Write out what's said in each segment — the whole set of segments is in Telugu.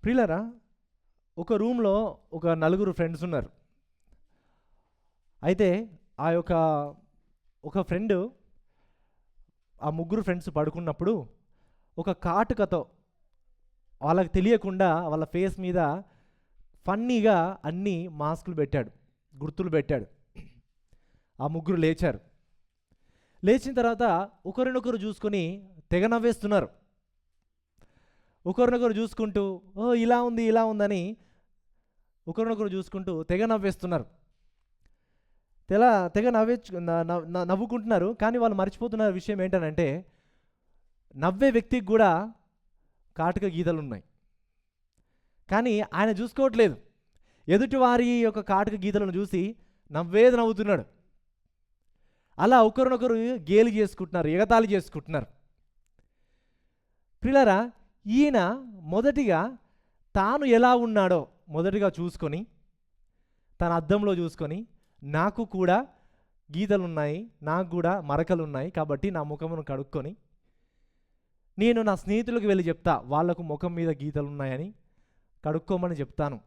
ప్రియులారా, ఒక రూమ్లో ఒక నలుగురు ఫ్రెండ్స్ ఉన్నారు. అయితే ఆ యొక్క ఒక ఫ్రెండు ఆ ముగ్గురు ఫ్రెండ్స్ పడుకున్నప్పుడు ఒక కాటుకతో వాళ్ళకి తెలియకుండా వాళ్ళ ఫేస్ మీద ఫన్నీగా అన్ని మాస్కులు పెట్టాడు, గుర్తులు పెట్టాడు. ఆ ముగ్గురు లేచారు. లేచిన తర్వాత ఒకరినొకరు చూసుకొని తెగ నవ్వేస్తున్నారు. ఒకరినొకరు చూసుకుంటూ ఓ ఇలా ఉంది ఇలా ఉందని ఒకరినొకరు చూసుకుంటూ తెగ నవ్వేస్తున్నారు. తెగ నవ్వుకుంటున్నారు. కానీ వాళ్ళు మర్చిపోతున్న విషయం ఏంటనంటే నవ్వే వ్యక్తికి కూడా కాటుక గీతలు ఉన్నాయి. కానీ ఆయన చూసుకోవట్లేదు. ఎదుటివారి యొక్క కాటుక గీతలను చూసి నవ్వుతున్నాడు. అలా ఒకరినొకరు గేలి చేసుకుంటున్నారు, ఎగతాళి చేసుకుంటున్నారు. ప్రియులారా, ఈయన మొదటిగా తాను ఎలా ఉన్నాడో మొదటిగా చూసుకొని తన అద్దంలో చూసుకొని నాకు కూడా గీతలు ఉన్నాయి, నాకు కూడా మరకలు ఉన్నాయి, కాబట్టి నా ముఖమును కడుక్కొని నేను నా స్నేహితులకు వెళ్ళి చెప్తా వాళ్ళకు ముఖం మీద గీతలు ఉన్నాయని కడుక్కోమని చెప్తాను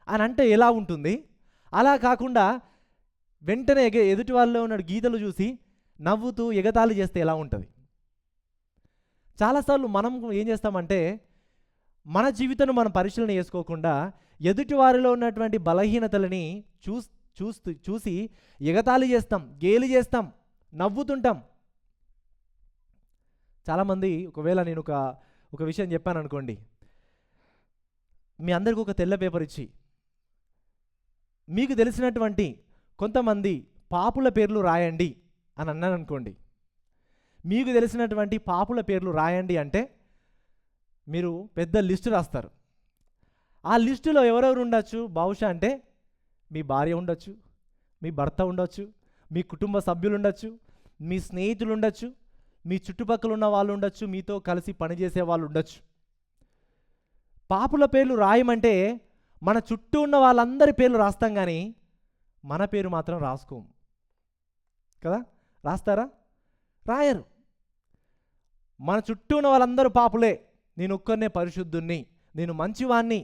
అని అంటే ఎలా ఉంటుంది? అలా కాకుండా వెంటనే ఎదుటి వాళ్ళలో ఉన్న గీతలు చూసి నవ్వుతూ ఎగతాళి చేస్తే ఎలా ఉంటుంది? చాలాసార్లు మనం ఏం చేస్తామంటే మన జీవితాన్ని మనం పరిశీలన చేసుకోకుండా ఎదుటి వారిలో ఉన్నటువంటి బలహీనతలని చూసి ఎగతాళి చేస్తాం, గేలి చేస్తాం, నవ్వుతుంటాం. చాలామంది ఒకవేళ నేను ఒక విషయం చెప్పాను అనుకోండి, మీ అందరికీ ఒక తెల్ల పేపర్ ఇచ్చి మీకు తెలిసినటువంటి కొంతమంది పాపుల పేర్లు రాయండి అని అన్నాను అనుకోండి. మీకు తెలిసినటువంటి పాపుల పేర్లు రాయండి అంటే మీరు పెద్ద లిస్టు రాస్తారు. ఆ లిస్టులో ఎవరెవరు ఉండొచ్చు? బహుశా అంటే మీ భార్య ఉండొచ్చు, మీ భర్త ఉండొచ్చు, మీ కుటుంబ సభ్యులు ఉండొచ్చు, మీ స్నేహితులు ఉండొచ్చు, మీ చుట్టుపక్కల ఉన్న వాళ్ళు ఉండొచ్చు, మీతో కలిసి పనిచేసే వాళ్ళు ఉండొచ్చు. పాపుల పేర్లు రాయమంటే మన చుట్టూ ఉన్న వాళ్ళందరి పేర్లు రాస్తాం, కానీ మన పేరు మాత్రం రాసుకోము కదా. రాస్తారా? రాయరు. మన చుట్టూ ఉన్న వాళ్ళందరూ పాపులే, నేను ఒక్కనే పరిశుద్ధుణ్ణి, నేను మంచివాణ్ణి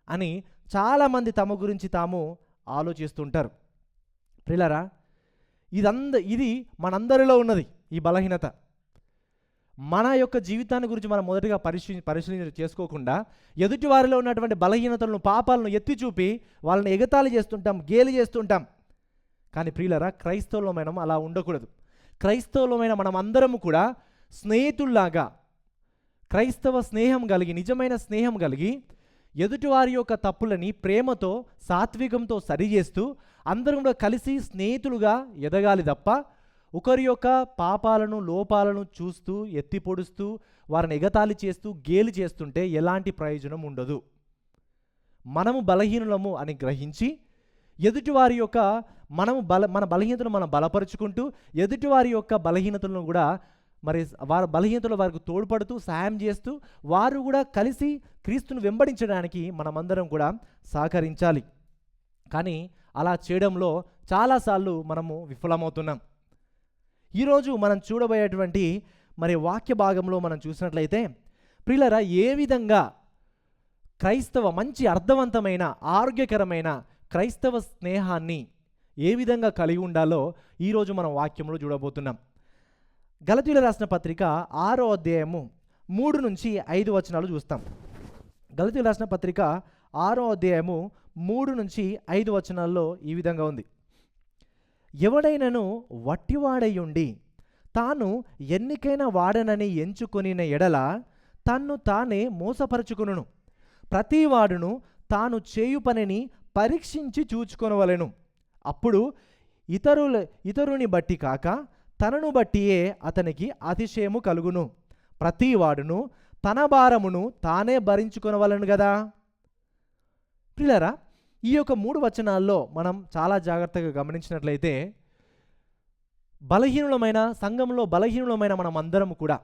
అని చాలామంది తమ గురించి తాము ఆలోచిస్తుంటారు. ప్రియులారా, ఇది మనందరిలో ఉన్నది ఈ బలహీనత. మన యొక్క జీవితాన్ని గురించి మనం మొదటిగా పరిశీలన చేసుకోకుండా ఎదుటి వారిలో ఉన్నటువంటి బలహీనతలను, పాపాలను ఎత్తి చూపి వాళ్ళని ఎగతాళి చేస్తుంటాం, గేలి చేస్తుంటాం. కానీ ప్రియులారా, క్రైస్తవులమైన అలా ఉండకూడదు. క్రైస్తవులమైన మనం అందరము కూడా స్నేహితుల్లాగా క్రైస్తవ స్నేహం కలిగి, నిజమైన స్నేహం కలిగి ఎదుటివారి యొక్క తప్పులని ప్రేమతో, సాత్వికంతో సరిచేస్తూ అందరం కూడా కలిసి స్నేహితులుగా ఎదగాలి తప్ప ఒకరి యొక్క పాపాలను, లోపాలను చూస్తూ ఎత్తి పొడుస్తూ వారిని ఎగతాళి చేస్తూ గేలి చేస్తుంటే ఎలాంటి ప్రయోజనం ఉండదు. మనము బలహీనులము అని గ్రహించి ఎదుటివారి యొక్క మన బలహీనతను మనం బలపరుచుకుంటూ ఎదుటివారి యొక్క బలహీనతలను కూడా వారి బలహీనతలు వారికి తోడ్పడుతూ సహాయం చేస్తూ వారు కూడా కలిసి క్రీస్తును వెంబడించడానికి మనమందరం కూడా సహకరించాలి. కానీ అలా చేయడంలో చాలాసార్లు మనము విఫలమవుతున్నాం. ఈరోజు మనం చూడబోయేటువంటి వాక్య భాగంలో మనం చూసినట్లయితే ప్రియులారా, ఏ విధంగా మంచి అర్థవంతమైన ఆరోగ్యకరమైన క్రైస్తవ స్నేహాన్ని ఏ విధంగా కలిగి ఉండాలో ఈరోజు మనం వాక్యంలో చూడబోతున్నాం. గలతీయులకు రాసిన పత్రిక 6వ అధ్యాయము 3 నుంచి 5 వచనాలు చూస్తాం. గలతీయులకు రాసిన పత్రిక 6వ అధ్యాయము 3 నుంచి 5 వచనాల్లో ఈ విధంగా ఉంది. ఎవడైనను వట్టివాడయుండి తాను ఎన్నికైన వాడనని ఎంచుకొనిన ఎడల తన్ను తానే మోసపరచుకొనును. ప్రతివాడును తాను చేయు పనిని పరీక్షించి చూచుకొనవలెను. అప్పుడు ఇతరుని బట్టి కాక తనను బట్టియే అతనికి అతిశయము కలుగును. ప్రతివాడును తన భారమును తానే భరించుకొనవలెను కదా. ప్రియులారా, ఈ యొక్క 3 వచనాల్లో మనం చాలా జాగ్రత్తగా గమనించినట్లయితే సంఘంలో బలహీనులమైన మనం అందరం కూడా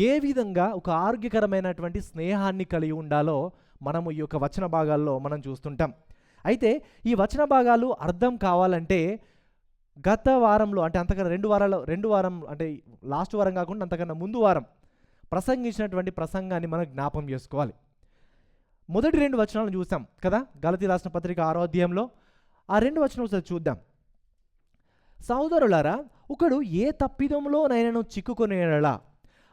ఏ విధంగా ఒక ఆరోగ్యకరమైనటువంటి స్నేహాన్ని కలిగి ఉండాలో మనము ఈ యొక్క వచన భాగాల్లో మనం చూస్తుంటాం. అయితే ఈ వచన భాగాలు అర్థం కావాలంటే గత వారంలో అంటే అంతకన్నా రెండు వారం అంటే లాస్ట్ వారం కాకుండా అంతకన్నా ముందు వారం ప్రసంగించినటువంటి ప్రసంగాన్ని మనం జ్ఞాపం చేసుకోవాలి. మొదటి 2 వచనాలను చూసాం కదా, గలతీ రాసిన పత్రిక 6వ అధ్యాయంలో. ఆ 2 వచనం ఒకసారి చూద్దాం. సహోదరులారా, ఒకడు ఏ తప్పిదములోనైనను చిక్కుకొనేలా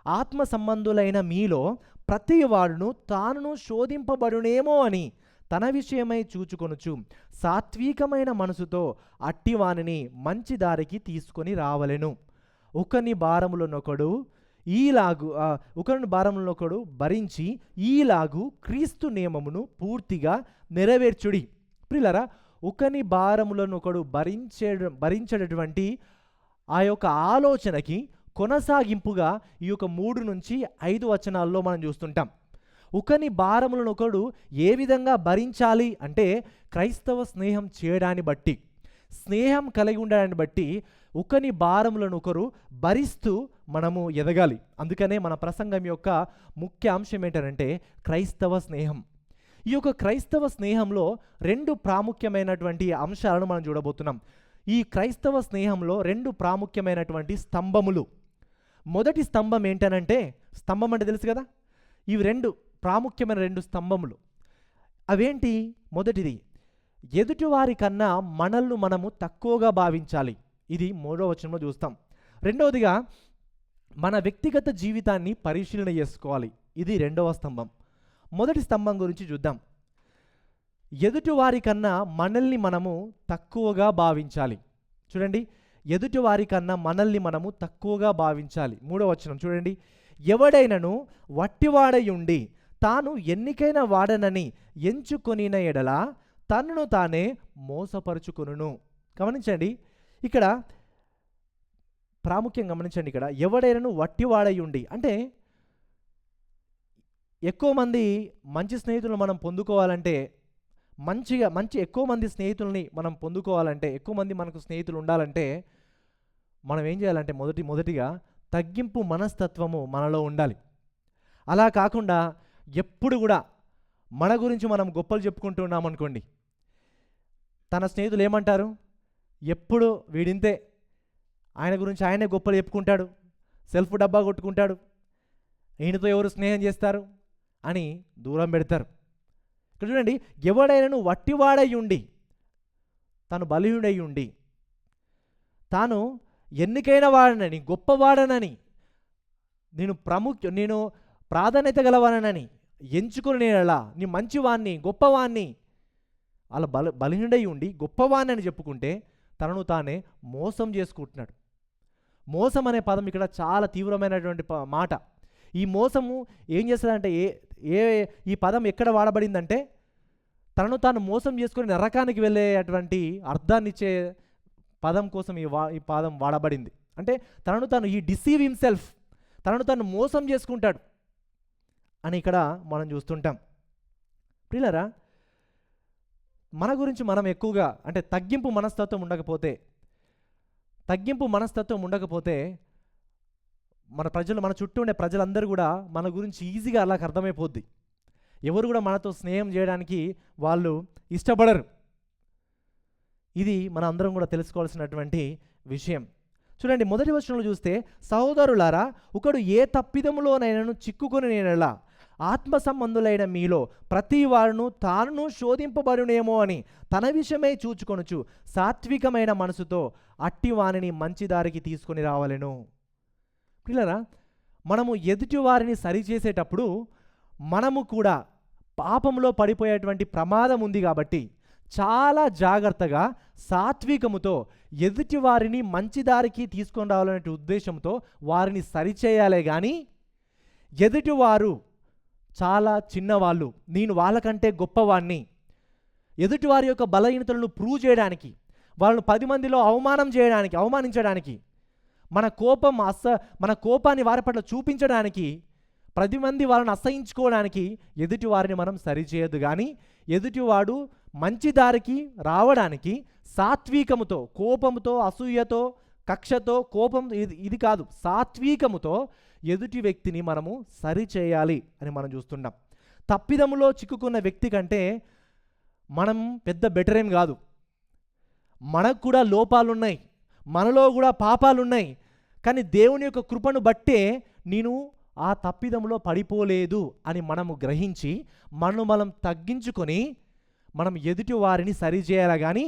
ఆత్మ సంబంధులైన మీలో ప్రతి వాడును తానును శోధింపబడునేమో అని తన విషయమై చూచుకొనుచు సాత్వికమైన మనసుతో అట్టివానిని మంచి దారికి తీసుకొని రావలెను. ఒకని భారములనొకడు భరించి ఈలాగు క్రీస్తు నియమమును పూర్తిగా నెరవేర్చుడి. ప్రియులారా, ఒకని భారములనొకడు భరించేటటువంటి ఆ యొక్క ఆలోచనకి కొనసాగింపుగా ఈ యొక్క 3 నుంచి 5 వచనాల్లో మనం చూస్తుంటాం. ఒకని భారములనొకడు ఏ విధంగా భరించాలి అంటే, క్రైస్తవ స్నేహం చేయడాన్ని బట్టి, స్నేహం కలిగి ఉండడాన్ని బట్టి ఒకని భారములను ఒకరు భరిస్తూ మనము ఎదగాలి. అందుకనే మన ప్రసంగం యొక్క ముఖ్య అంశం ఏంటంటే క్రైస్తవ స్నేహం. ఈ యొక్క క్రైస్తవ స్నేహంలో 2 ప్రాముఖ్యమైనటువంటి అంశాలను మనం చూడబోతున్నాం. ఈ క్రైస్తవ స్నేహంలో 2 ప్రాముఖ్యమైనటువంటి స్తంభములు. మొదటి స్తంభం ఏంటనంటే, స్తంభం అంటే తెలుసు కదా, ఇవి 2 ప్రాముఖ్యమైన 2 స్తంభములు. అవేంటి? మొదటిది, ఎదుటివారి కన్నా మనల్ని మనము తక్కువగా భావించాలి. ఇది 3వ వచనంలో చూస్తాం. రెండవదిగా, మన వ్యక్తిగత జీవితాన్ని పరిశీలన చేసుకోవాలి. ఇది 2వ స్తంభం. మొదటి స్తంభం గురించి చూద్దాం. ఎదుటివారి కన్నా మనల్ని మనము తక్కువగా భావించాలి. చూడండి, ఎదుటివారి కన్నా మనల్ని మనము తక్కువగా భావించాలి. 3వ వచనం చూడండి. ఎవడైనను వట్టివాడై ఉండి తాను ఎన్నికైన వాడనని ఎంచుకొనిన ఎడల తనను తానే మోసపరుచుకొనును. గమనించండి, ఇక్కడ ప్రాముఖ్యం గమనించండి. ఇక్కడ ఎవడైనను వట్టివాడై ఉండి అంటే, ఎక్కువ మంది మంచి స్నేహితులను మనం పొందుకోవాలంటే, ఎక్కువ మంది స్నేహితుల్ని మనం పొందుకోవాలంటే, ఎక్కువ మంది మనకు స్నేహితులు ఉండాలంటే మనం ఏం చేయాలంటే, మొదటిగా తగ్గింపు మనస్తత్వము మనలో ఉండాలి. అలా కాకుండా ఎప్పుడు కూడా మన గురించి మనం గొప్పలు చెప్పుకుంటూ ఉన్నామనుకోండి, తన స్నేహితులు ఏమంటారు, ఎప్పుడు వీడింతే, ఆయన గురించి ఆయనే గొప్పలు చెప్పుకుంటాడు, సెల్ఫ్ డబ్బా కొట్టుకుంటాడు, ఈయనతో ఎవరు స్నేహం చేస్తారు అని దూరం పెడతారు. ఇక్కడ చూడండి, ఎవడైనను వట్టివాడై ఉండి, తాను బలహీనుడై ఉండి, తాను ఎన్నికైన వాడనని, గొప్పవాడనని, నేను ప్రాధాన్యత గలవాడనని ఎంచుకుని నేనలా నీ మంచివాణ్ణి, గొప్పవాణ్ణి, అలా బలహీనుడై ఉండి గొప్పవాణ్ణి అని చెప్పుకుంటే తనను తానే మోసం చేసుకుంటున్నాడు. మోసం అనే పదం ఇక్కడ చాలా తీవ్రమైనటువంటి మాట. ఈ మోసము ఏం చేస్తుందంటే, ఈ పదం ఎక్కడ వాడబడిందంటే, తనను తాను మోసం చేసుకుని నరకానికి వెళ్ళేటువంటి అర్థాన్ని ఇచ్చే పదం కోసం ఈ పదం వాడబడింది. అంటే తనను తాను డిసీవ్ హిమ్సెల్ఫ్, తనను తాను మోసం చేసుకుంటాడు అని ఇక్కడ మనం చూస్తుంటాం. ప్రియులారా, మన గురించి మనం ఎక్కువగా అంటే తగ్గింపు మనస్తత్వం ఉండకపోతే మన చుట్టూ ఉండే ప్రజలందరూ కూడా మన గురించి ఈజీగా అలాగ అర్థమైపోద్ది. ఎవరు కూడా మనతో స్నేహం చేయడానికి వాళ్ళు ఇష్టపడరు. ఇది మన అందరం కూడా తెలుసుకోవాల్సినటువంటి విషయం. చూడండి, మొదటి వచనంలో చూస్తే, సహోదరులారా, ఒకడు ఏ తప్పిదములోనైనను చిక్కుకొని నేనలా ఆత్మ సంబంధులైన మీలో ప్రతి వారును తానును శోధింపబడునేమో అని తన విషయమై చూచుకొనుచు సాత్వికమైన మనసుతో అట్టి వానిని మంచి దారికి తీసుకొని రావాలెను. పిల్లరా, మనము ఎదుటి వారిని సరిచేసేటప్పుడు మనము కూడా పాపంలో పడిపోయేటువంటి ప్రమాదం ఉంది కాబట్టి చాలా జాగ్రత్తగా సాత్వికముతో ఎదుటి వారిని మంచి దారికి తీసుకొని రావాలనే ఉద్దేశంతో వారిని సరిచేయాలే కానీ, ఎదుటివారు చాలా చిన్నవాళ్ళు, నేను వాళ్ళకంటే గొప్పవాణ్ణి, ఎదుటివారి యొక్క బలహీనతలను ప్రూవ్ చేయడానికి, వాళ్ళను 10 మందిలో అవమానించడానికి, మన కోపాన్ని వారి పట్ల చూపించడానికి, 10 మంది వాళ్ళని అసహించుకోవడానికి ఎదుటి వారిని మనం సరిచేయదు. కానీ ఎదుటివాడు మంచి దారికి రావడానికి సాత్వికముతో, కోపముతో, అసూయతో, కక్షతో, కోపం ఇది కాదు, సాత్వికముతో ఎదుటి వ్యక్తిని మనము సరిచేయాలి అని మనం చూస్తున్నాం. తప్పిదములో చిక్కుకున్న వ్యక్తి కంటే మనం పెద్ద బెటర్ ఏం కాదు. మనకు కూడా లోపాలున్నాయి, మనలో కూడా పాపాలున్నాయి. కానీ దేవుని యొక్క కృపను బట్టే నేను ఆ తప్పిదంలో పడిపోలేదు అని మనము గ్రహించి మనం తగ్గించుకొని మనం ఎదుటి వారిని సరిచేయాలి. కానీ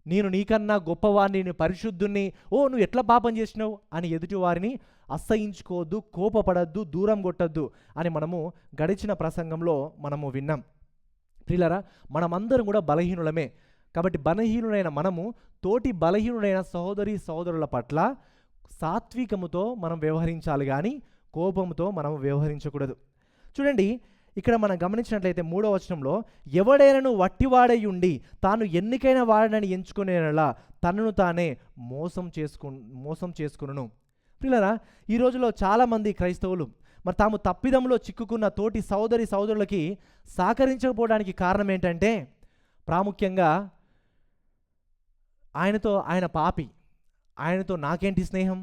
నేను నీకన్నా గొప్పవాడిని, నేను పరిశుద్ధుణ్ణి, నువ్వు ఎట్లా పాపం చేసినావు అని ఎదుటి వారిని అసహించుకోవద్దు, కోపపడద్దు, దూరం కొట్టద్దు అని మనము గడిచిన ప్రసంగంలో మనము విన్నాం. ప్రియులారా, మనమందరం కూడా బలహీనులమే. కాబట్టి బలహీనుడైన మనము తోటి బలహీనుడైన సహోదరుల పట్ల సాత్వికముతో మనం వ్యవహరించాలి, కానీ కోపంతో మనం వ్యవహరించకూడదు. చూడండి, ఇక్కడ మనం గమనించినట్లయితే 3వ వచనంలో, ఎవడైనను వట్టివాడై ఉండి తాను ఎన్నికైన వాడనని ఎంచుకునేలా తనను తానే మోసం చేసుకును. ప్రియులారా, ఈ రోజులో చాలామంది క్రైస్తవులు మరి తాము తప్పిదంలో చిక్కుకున్న తోటి సహోదరులకి సహకరించకపోవడానికి కారణం ఏంటంటే, ప్రాముఖ్యంగా ఆయన పాపి, ఆయనతో నాకేంటి స్నేహం,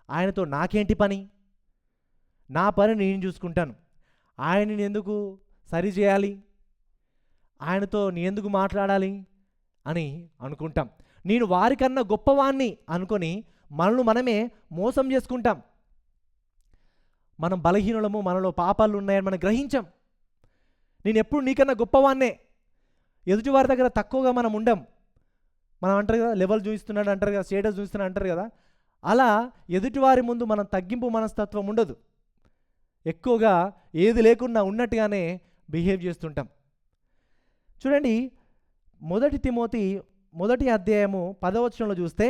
ఆయనతో నాకేంటి పని, నా పని నేను చూసుకుంటాను, ఆయనని ఎందుకు సరిచేయాలి, ఆయనతో నేను ఎందుకు మాట్లాడాలి అని అనుకుంటాం. నేను వారికన్నా గొప్పవాణ్ణి అనుకొని మనమే మోసం చేసుకుంటాం. మనం బలహీనులము, మనలో పాపాలు ఉన్నాయని మనం గ్రహించాం. నేను ఎప్పుడు నీకన్నా గొప్పవాన్నే, ఎదుటి వారి దగ్గర తక్కువగా మనం ఉండం. మనం అంటారు కదా, లెవెల్ చూపిస్తున్నాడు అంటారు కదా, స్టేటస్ చూస్తున్నాడు అంటారు కదా, అలా ఎదుటివారి ముందు మనం తగ్గింపు మనస్తత్వం ఉండదు. ఎక్కువగా ఏది లేకుండా ఉన్నట్టుగానే బిహేవ్ చేస్తుంటాం. చూడండి, 1 తిమోతి 1వ అధ్యాయము 10వ వచనంలో చూస్తే,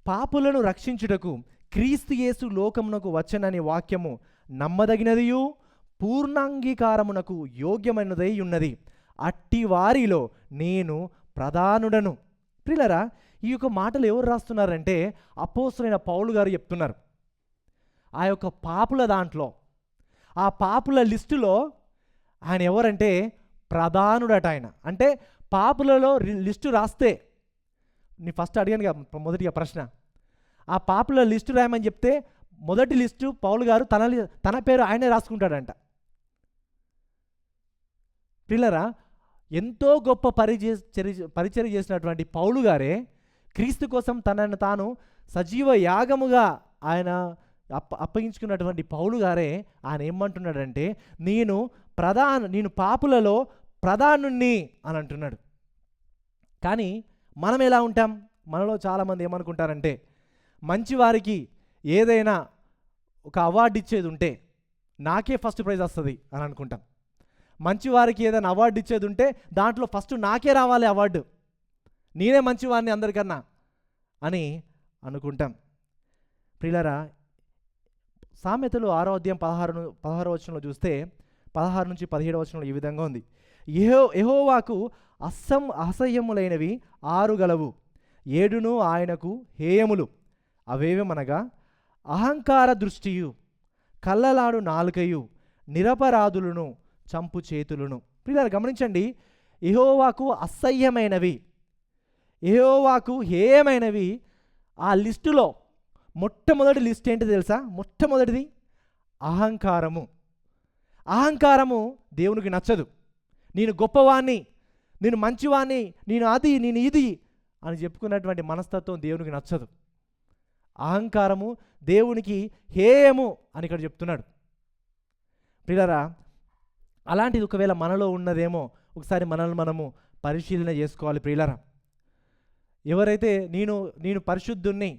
పాపులను రక్షించుటకు క్రీస్తు యేసు లోకమునకు వచ్చనని వాక్యము నమ్మదగినదియు పూర్ణాంగీకారమునకు యోగ్యమైనదై ఉన్నది. అట్టి వారిలో నేను ప్రధానుడను. ప్రియులారా, ఈ యొక్క మాటలు ఎవరు రాస్తున్నారంటే అపోస్తలుడైన పౌలు గారు చెప్తున్నారు. ఆ యొక్క పాపుల దాంట్లో, ఆ పాపుల లిస్టులో ఆయన ఎవరంటే ప్రధానుడట. ఆయన అంటే పాపులలో లిస్టు రాస్తే, నీ ఫస్ట్ అడిగాను కదా మొదటిగా ప్రశ్న, ఆ పాపుల లిస్టు రాయమని చెప్తే మొదటి లిస్టు పౌలు గారు తన పేరు ఆయనే రాసుకుంటాడంట. ప్రియులారా, ఎంతో గొప్ప పరిచర్య చేసినటువంటి పౌలు గారే క్రీస్తు కోసం తనను తాను సజీవ యాగముగా ఆయన అప్పగించుకున్నటువంటి పౌలు గారే ఆయన ఏమంటున్నాడంటే, నేను పాపులలో ప్రధానుణ్ణి అని అంటున్నాడు. కానీ మనం ఎలా ఉంటాం? మనలో చాలామంది ఏమనుకుంటారంటే, మంచివారికి ఏదైనా ఒక అవార్డు ఇచ్చేది ఉంటే నాకే ఫస్ట్ ప్రైజ్ వస్తుంది అని అనుకుంటాం. మంచివారికి ఏదైనా అవార్డు ఇచ్చేది ఉంటే దాంట్లో ఫస్ట్ నాకే రావాలి అవార్డు, నేనే మంచివాడిని అందరికన్నా అని అనుకుంటాం. ప్రియులారా, సామెతలు 6వ అధ్యాయం 16వ వచనంలో చూస్తే 16 నుంచి 17వ వచనంలో ఈ విధంగా ఉంది. యెహోవాకు అసహ్యములైనవి 6 గలవు, 7 ఆయనకు హేయములు. అవేమనగా అహంకార దృష్టియు, కళ్ళలాడు నాలుకయు, నిరపరాధులను చంపు చేతులను. ప్రియులారా, గమనించండి, యెహోవాకు అసహ్యమైనవి, యెహోవాకు హేయమైనవి. ఆ లిస్టులో మొట్టమొదటి లిస్ట్ ఏంటి తెలుసా? మొట్టమొదటిది అహంకారము. అహంకారము దేవునికి నచ్చదు. నేను గొప్పవాణ్ణి, నేను మంచివాణ్ణి, నేను ఇది అని చెప్పుకున్నటువంటి మనస్తత్వం దేవునికి నచ్చదు. అహంకారము దేవునికి హేయము అని ఇక్కడ చెప్తున్నాడు. ప్రియులారా, అలాంటిది ఒకవేళ మనలో ఉన్నదేమో ఒకసారి మనల్ని మనము పరిశీలన చేసుకోవాలి. ప్రియులారా, ఎవరైతే నేను పరిశుద్ధుణ్ణి,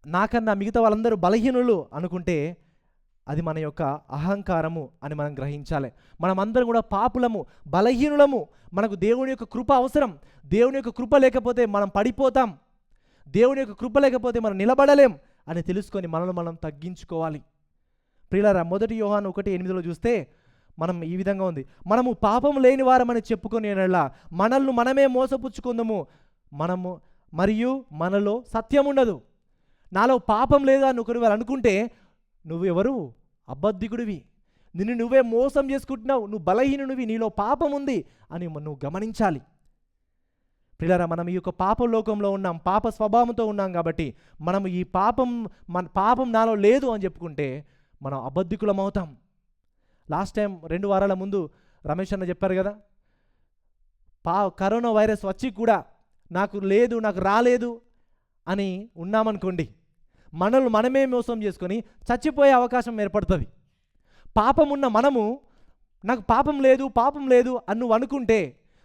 నాకన్నా మిగతా వాళ్ళందరూ బలహీనులు అనుకుంటే అది మన యొక్క అహంకారము అని మనం గ్రహించాలి. మనమందరం కూడా పాపులము, బలహీనులము. మనకు దేవుని యొక్క కృప అవసరం. దేవుని యొక్క కృప లేకపోతే మనం పడిపోతాం. దేవుని యొక్క కృప లేకపోతే మనం నిలబడలేం అని తెలుసుకొని మనల్ని మనం తగ్గించుకోవాలి. ప్రియులారా, 1 యోహాను 1:8 చూస్తే మనం ఈ విధంగా ఉంది, మనము పాపం లేని వారమని చెప్పుకొని మనల్ని మనమే మోసపుచ్చుకుందాము, మరియు మనలో సత్యం ఉండదు. నాలో పాపం లేదా అని ఒకరు అనుకుంటే నువ్వెవరు? అబద్ధికుడివి, నిన్ను నువ్వే మోసం చేసుకుంటున్నావు, నువ్వు బలహీనుడివి, నీలో పాపం ఉంది అని నువ్వు గమనించాలి. ప్రియులారా, మనం ఈ యొక్క పాప లోకంలో ఉన్నాం, పాప స్వభావంతో ఉన్నాం. కాబట్టి మనం ఈ పాపం నాలో లేదు అని చెప్పుకుంటే మనం అబద్ధికులం అవుతాం. లాస్ట్ టైం 2 వారాల ముందు రమేష్ అన్న చెప్పారు కదా, కరోనా వైరస్ వచ్చి కూడా నాకు రాలేదు అని ఉన్నామనుకోండి, మనల్ని మనమే మోసం చేసుకొని చచ్చిపోయే అవకాశం ఏర్పడుతుంది. పాపమున్న మనము నాకు పాపం లేదు అని నువ్వు అనుకుంటే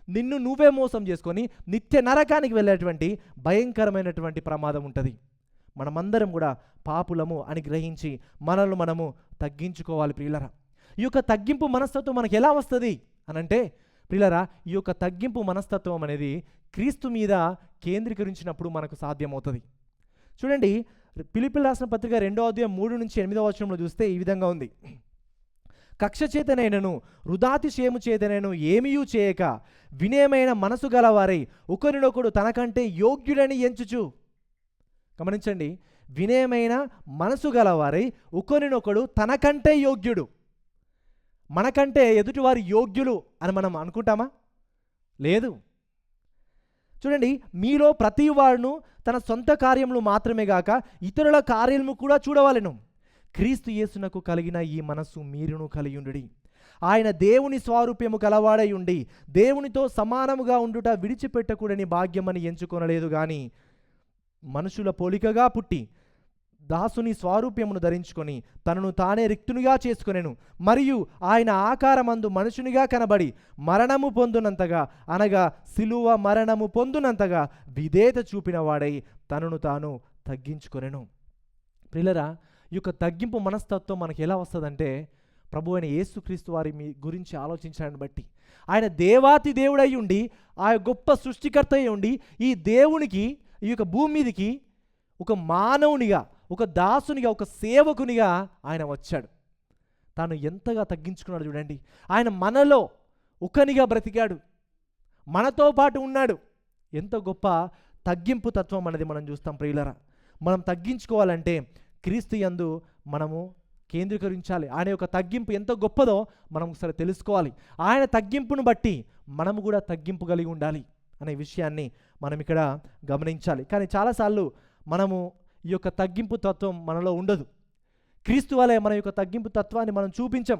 నిన్ను నువ్వే మోసం చేసుకొని నిత్య నరకానికి వెళ్ళేటువంటి భయంకరమైనటువంటి ప్రమాదం ఉంటుంది. మనమందరం కూడా పాపులము అని గ్రహించి మనల్ని మనము తగ్గించుకోవాలి ప్రియులరా. ఈ యొక్క తగ్గింపు మనస్తత్వం మనకు ఎలా వస్తుంది అనంటే ప్రియులరా, ఈ యొక్క తగ్గింపు మనస్తత్వం అనేది క్రీస్తు మీద కేంద్రీకరించినప్పుడు మనకు సాధ్యమవుతుంది. చూడండి, ఫిలిప్పీయులకు రాసిన పత్రిక 2:3-8 చూస్తే ఈ విధంగా ఉంది. కక్ష చేతనైనను వృధాతిశయము చేతనైనను ఏమీయూ చేయక వినయమైన మనసు గలవారై ఒకరినొకడు తనకంటే యోగ్యుడని ఎంచుచు. గమనించండి, వినయమైన మనసు గలవారై ఒకరినొకడు తనకంటే యోగ్యుడు. మనకంటే ఎదుటివారి యోగ్యులు అని మనం అనుకుంటామా? లేదు. చూడండి, మీలో ప్రతి వాడును తన సొంత కార్యములు మాత్రమే గాక ఇతరుల కార్యము కూడా చూడవలెను. క్రీస్తు యేసునకు కలిగిన ఈ మనస్సు మీరును కలియుండుడి. ఆయన దేవుని స్వారూప్యము కలవాడై ఉండి దేవునితో సమానముగా ఉండుట విడిచిపెట్టకూడని భాగ్యమని ఎంచుకొనలేదు గాని మనుషుల పోలికగా పుట్టి దాసుని స్వారూప్యమును ధరించుకొని తనను తానే రిక్తునిగా చేసుకొనెను. మరియు ఆయన ఆకారమందు మనుషునిగా కనబడి మరణము పొందునంతగా, అనగా సిలువ మరణము పొందునంతగా విధేయత చూపిన వాడై తనను తాను తగ్గించుకొనెను. ప్రియులరా, ఈ యొక్క తగ్గింపు మనస్తత్వం మనకి ఎలా వస్తుందంటే ప్రభు అయిన యేసుక్రీస్తు వారి మీ గురించి ఆలోచించడాన్ని బట్టి, ఆయన దేవాతి దేవుడై ఉండి ఆ గొప్ప సృష్టికర్త అయి ఉండి ఈ దేవునికి ఈ యొక్క భూమి మీదకి ఒక మానవునిగా, ఒక దాసునిగా, ఒక సేవకునిగా ఆయన వచ్చాడు. తాను ఎంతగా తగ్గించుకున్నాడు చూడండి. ఆయన మనలో ఒకనిగా బ్రతికాడు, మనతో పాటు ఉన్నాడు. ఎంత గొప్ప తగ్గింపు తత్వం అనేది మనం చూస్తాం ప్రియులరా. మనం తగ్గించుకోవాలంటే క్రీస్తు యందు మనము కేంద్రీకరించాలి. ఆయన యొక్క తగ్గింపు ఎంత గొప్పదో మనం ఒకసారి తెలుసుకోవాలి. ఆయన తగ్గింపును బట్టి మనము కూడా తగ్గింపు కలిగి ఉండాలి అనే విషయాన్ని మనం ఇక్కడ గమనించాలి. కానీ చాలాసార్లు మనము ఈ యొక్క తగ్గింపు తత్వం మనలో ఉండదు. క్రీస్తు వలె మన యొక్క తగ్గింపు తత్వాన్ని మనం చూపించం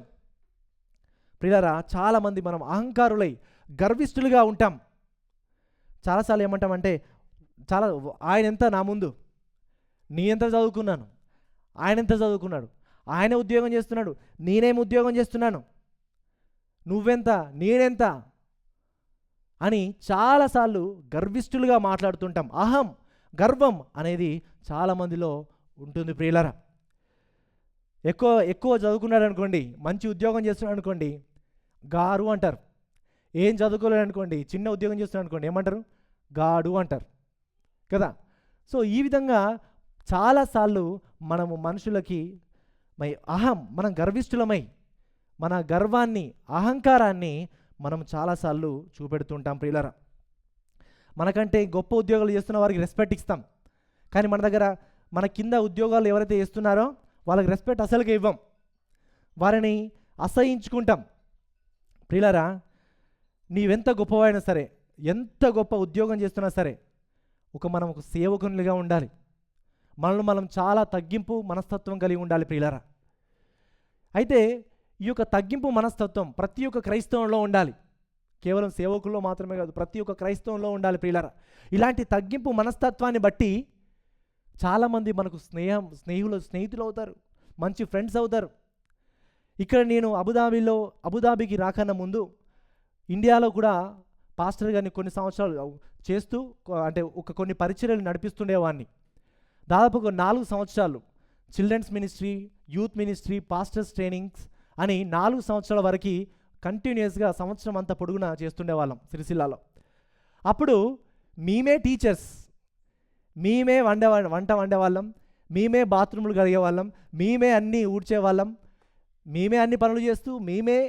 ప్రియులారా. చాలామంది మనం అహంకారులై గర్విష్ఠులుగా ఉంటాం. చాలాసార్లు ఏమంటామంటే ఆయన ఎంత నా ముందు, నీ ఎంత చదువుకున్నాను, ఆయన ఎంత చదువుకున్నాడు, ఆయన ఉద్యోగం చేస్తున్నాడు, నేనేం ఉద్యోగం చేస్తున్నాను, నువ్వెంత నేనెంత అని చాలాసార్లు గర్విష్ఠులుగా మాట్లాడుతుంటాం. అహం, గర్వం అనేది చాలామందిలో ఉంటుంది ప్రియులారా. ఎక్కువ చదువుకున్నాడు అనుకోండి, మంచి ఉద్యోగం చేస్తున్నాడు అనుకోండి, గారు అంటారు. ఏం చదువుకోలేడు అనుకోండి, చిన్న ఉద్యోగం చేస్తున్నాడు అనుకోండి, ఏమంటారు? గాడు అంటారు కదా. సో ఈ విధంగా చాలాసార్లు మనము మనుషులకి మనం గర్విష్ఠులమై మన గర్వాన్ని, అహంకారాన్ని మనం చాలాసార్లు చూపెడుతుంటాం ప్రియులారా. మనకంటే గొప్ప ఉద్యోగాలు చేస్తున్న వారికి రెస్పెక్ట్ ఇస్తాం, కానీ మన కింద ఉద్యోగాలు ఎవరైతే చేస్తున్నారో వాళ్ళకి రెస్పెక్ట్ అసలుగా ఇవ్వం, వారిని అసహించుకుంటాం. ప్రియులారా, నీవెంత గొప్పవైనా సరే, ఎంత గొప్ప ఉద్యోగం చేస్తున్నా సరే, మనం ఒక సేవకునిగా ఉండాలి. మనం చాలా తగ్గింపు మనస్తత్వం కలిగి ఉండాలి ప్రియులారా. అయితే ఈ యొక్క తగ్గింపు మనస్తత్వం ప్రతి ఒక్క క్రైస్తవంలో ఉండాలి. కేవలం సేవకుల్లో మాత్రమే కాదు, ప్రతి ఒక్క క్రైస్తవంలో ఉండాలి ప్రియులారా. ఇలాంటి తగ్గింపు మనస్తత్వాన్ని బట్టి చాలామంది మనకు స్నేహితులు అవుతారు, మంచి ఫ్రెండ్స్ అవుతారు. ఇక్కడ నేను అబుదాబికి రాకన్నా ముందు ఇండియాలో కూడా పాస్టర్ గారిని కొన్ని సంవత్సరాలు చేస్తూ అంటే కొన్ని పరిచర్యలు నడిపిస్తుండేవాడిని. దాదాపు 4 సంవత్సరాలు children's ministry, youth ministry, pastors trainings అని 4 సంవత్సరాల వరకు కంటిన్యూస్గా సంవత్సరం అంతా పొడుగునా చేస్తుండేవాళ్ళం సిరిసిల్లాలో. అప్పుడు మేమే టీచర్స్, మేమే వంట వండేవాళ్ళం, మేమే బాత్రూములు కడిగేవాళ్ళం, మేమే అన్నీ ఊడ్చేవాళ్ళం, మేమే అన్ని పనులు చేస్తూ మేమే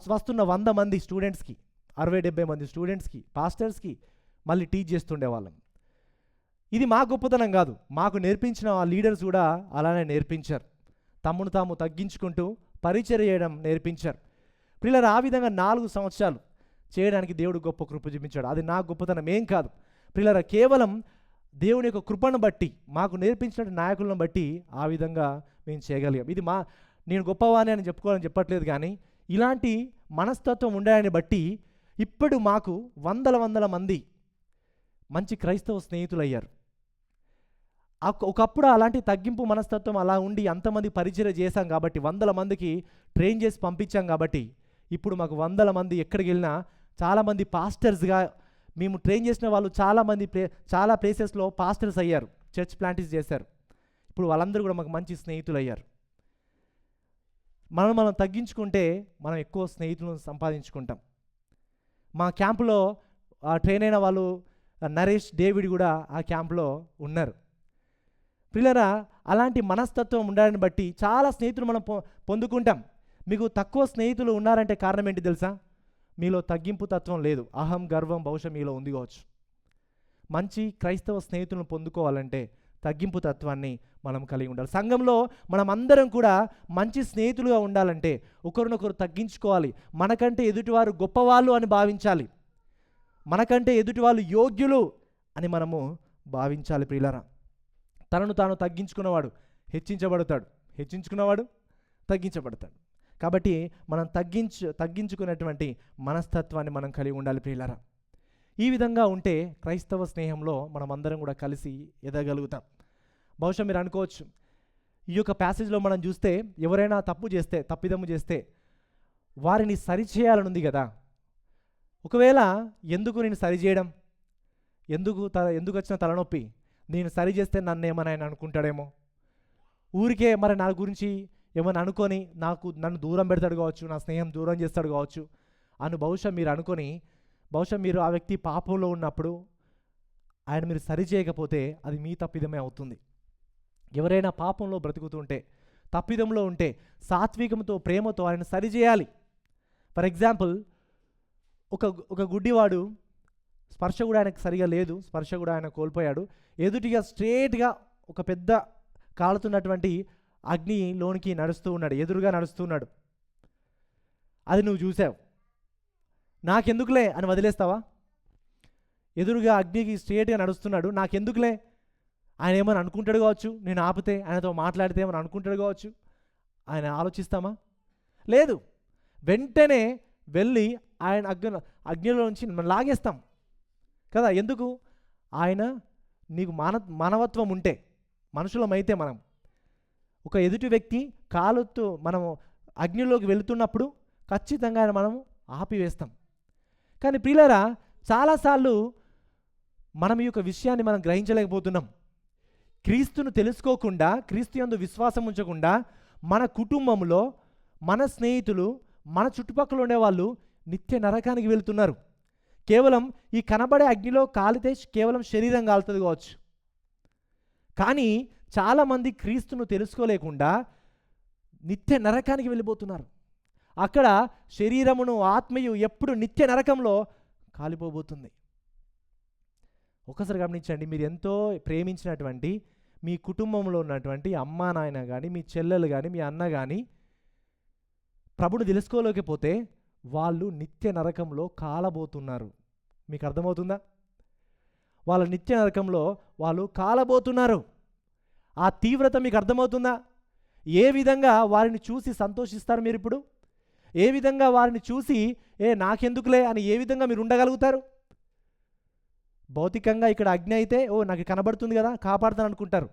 వస్తున్న 100 మంది స్టూడెంట్స్కి, 60-70 మంది స్టూడెంట్స్కి, పాస్టర్స్కి మళ్ళీ టీచ్ చేస్తుండేవాళ్ళం. ఇది మా గొప్పతనం కాదు, మాకు నేర్పించిన ఆ లీడర్స్ కూడా అలానే నేర్పించారు. తమను తాము తగ్గించుకుంటూ పరిచర్య చేయడం నేర్పించారు. పిల్లలు ఆ విధంగా 4 సంవత్సరాలు చేయడానికి దేవుడు గొప్ప కృప చూపించాడు. అది నా గొప్పతనం ఏం కాదు పిల్లల, కేవలం దేవుని యొక్క కృపను బట్టి, మాకు నేర్పించిన నాయకులను బట్టి ఆ విధంగా మేము చేయగలిగాం. ఇది నేను గొప్పవాణి అని చెప్పుకోవాలని చెప్పట్లేదు, కానీ ఇలాంటి మనస్తత్వం ఉండాలని బట్టి ఇప్పుడు మాకు వందల మంది మంచి క్రైస్తవ స్నేహితులు అయ్యారు. ఒకప్పుడు అలాంటి తగ్గింపు మనస్తత్వం అలా ఉండి అంతమంది పరిచయం చేశాం కాబట్టి, 100 మందికి ట్రైన్ చేసి పంపించాం కాబట్టి, ఇప్పుడు మాకు 100 మంది ఎక్కడికి వెళ్ళినా చాలామంది పాస్టర్స్గా మేము ట్రైన్ చేసిన వాళ్ళు చాలామంది చాలా ప్లేసెస్లో పాస్టర్స్ అయ్యారు, చర్చ్ ప్లాంటిస్ చేశారు. ఇప్పుడు వాళ్ళందరూ కూడా మాకు మంచి స్నేహితులు అయ్యారు. మనం తగ్గించుకుంటే మనం ఎక్కువ స్నేహితులను సంపాదించుకుంటాం. మా క్యాంపులో ట్రైన్ అయిన వాళ్ళు నరేష్, డేవిడ్ కూడా ఆ క్యాంపులో ఉన్నారు. పిల్లరా, అలాంటి మనస్తత్వం ఉండడాన్ని బట్టి చాలా స్నేహితులు మనం పొందుకుంటాం. మీకు తక్కువ స్నేహితులు ఉన్నారంటే కారణం ఏంటి తెలుసా? మీలో తగ్గింపు తత్వం లేదు, అహం, గర్వం బహుశా మీలో ఉంది కావచ్చు. మంచి క్రైస్తవ స్నేహితులను పొందుకోవాలంటే తగ్గింపు తత్వాన్ని మనం కలిగి ఉండాలి. సంఘంలో మనం అందరం కూడా మంచి స్నేహితులుగా ఉండాలంటే ఒకరినొకరు తగ్గించుకోవాలి. మనకంటే ఎదుటివారు గొప్పవాళ్ళు అని భావించాలి, మనకంటే ఎదుటివాళ్ళు యోగ్యులు అని మనము భావించాలి. ప్రియులారా, తనను తాను తగ్గించుకున్నవాడు హెచ్చించబడతాడు, హెచ్చించుకున్నవాడు తగ్గించబడతాడు. కాబట్టి మనం తగ్గించుకునేటువంటి మనస్తత్వాన్ని మనం కలిగి ఉండాలి. ప్రియులారా, ఈ విధంగా ఉంటే క్రైస్తవ స్నేహంలో మనం అందరం కూడా కలిసి ఎదగలుగుతాం. బహుశా మీరు అనుకోవచ్చు, ఈ యొక్క ప్యాసేజ్లో మనం చూస్తే ఎవరైనా తప్పిదము చేస్తే వారిని సరిచేయాలనుంది కదా. ఒకవేళ ఎందుకు నేను సరిచేయడం, ఎందుకు వచ్చిన తలనొప్పి, నేను సరి చేస్తే నన్ను ఏమని ఆయన అనుకుంటాడేమో, ఊరికే మరి నా గురించి ఏమని అనుకొని నన్ను దూరం పెడతాడు కావచ్చు, నా స్నేహం దూరం చేస్తాడు కావచ్చు అని బహుశా మీరు అనుకొని, బహుశా మీరు ఆ వ్యక్తి పాపంలో ఉన్నప్పుడు ఆయన మీరు సరి చేయకపోతే అది మీ తప్పిదమే అవుతుంది. ఎవరైనా పాపంలో బ్రతుకుతుంటే, తప్పిదంలో ఉంటే సాత్వికంతో, ప్రేమతో ఆయన సరి చేయాలి. ఫర్ ఎగ్జాంపుల్, ఒక గుడ్డివాడు స్పర్శ కూడా ఆయనకు సరిగా లేదు, స్పర్శ కూడా ఆయన కోల్పోయాడు. ఎదుటిగా స్ట్రేట్గా ఒక పెద్ద కాలుతున్నటువంటి అగ్నిలోనికి నడుస్తూ ఉన్నాడు, ఎదురుగా నడుస్తున్నాడు. అది నువ్వు చూసావు, నాకెందుకులే అని వదిలేస్తావా? ఎదురుగా అగ్నికి స్ట్రేట్గా నడుస్తున్నాడు, నాకెందుకులే, ఆయన ఏమని అనుకుంటాడు కావచ్చు, నేను ఆపితే ఆయనతో మాట్లాడితే ఏమని అనుకుంటాడు కావచ్చు, ఆయన ఆలోచిస్తామా? లేదు. వెంటనే వెళ్ళి ఆయన అగ్నిలో నుంచి మనం లాగేస్తాం కదా. ఎందుకు? ఆయన నీకు మానవత్వం ఉంటే, మనుషులమైతే మనం ఒక ఎదుటి వ్యక్తి కాలుతో మనము అగ్నిలోకి వెళుతున్నప్పుడు ఖచ్చితంగా ఆయన మనము ఆపివేస్తాం. కానీ ప్రియులారా, చాలాసార్లు మనం ఈ యొక్క విషయాన్ని మనం గ్రహించలేకపోతున్నాం. క్రీస్తును తెలుసుకోకుండా, క్రీస్తు యందు విశ్వాసం ఉంచకుండా మన కుటుంబంలో, మన స్నేహితులు, మన చుట్టుపక్కల ఉండేవాళ్ళు నిత్య నరకానికి వెళ్తున్నారు. కేవలం ఈ కనబడే అగ్నిలో కాలితే కేవలం శరీరం కాలుతుంది కావచ్చు, కానీ చాలామంది క్రీస్తును తెలుసుకోలేకుండా నిత్య నరకానికి వెళ్ళిపోతున్నారు. అక్కడ శరీరమును, ఆత్మయు ఎప్పుడు నిత్య నరకంలో కాలిపోబోతుంది. ఒకసారి గమనించండి, మీరు ఎంతో ప్రేమించినటువంటి మీ కుటుంబంలో ఉన్నటువంటి అమ్మా నాయన కానీ, మీ చెల్లెలు కానీ, మీ అన్న కానీ ప్రభుని తెలుసుకోలేకపోతే వాళ్ళు నిత్య నరకంలో కాలబోతున్నారు. మీకు అర్థమవుతుందా? వాళ్ళ నిత్య నరకంలో వాళ్ళు కాలబోతున్నారు. ఆ తీవ్రత మీకు అర్థమవుతుందా? ఏ విధంగా వారిని చూసి సంతోషిస్తారు మీరు ఇప్పుడు? ఏ విధంగా వారిని చూసి నాకెందుకులే అని ఏ విధంగా మీరు ఉండగలుగుతారు? భౌతికంగా ఇక్కడ అగ్ని అయితే నాకు కనబడుతుంది కదా, కాపాడుతాను అనుకుంటారు.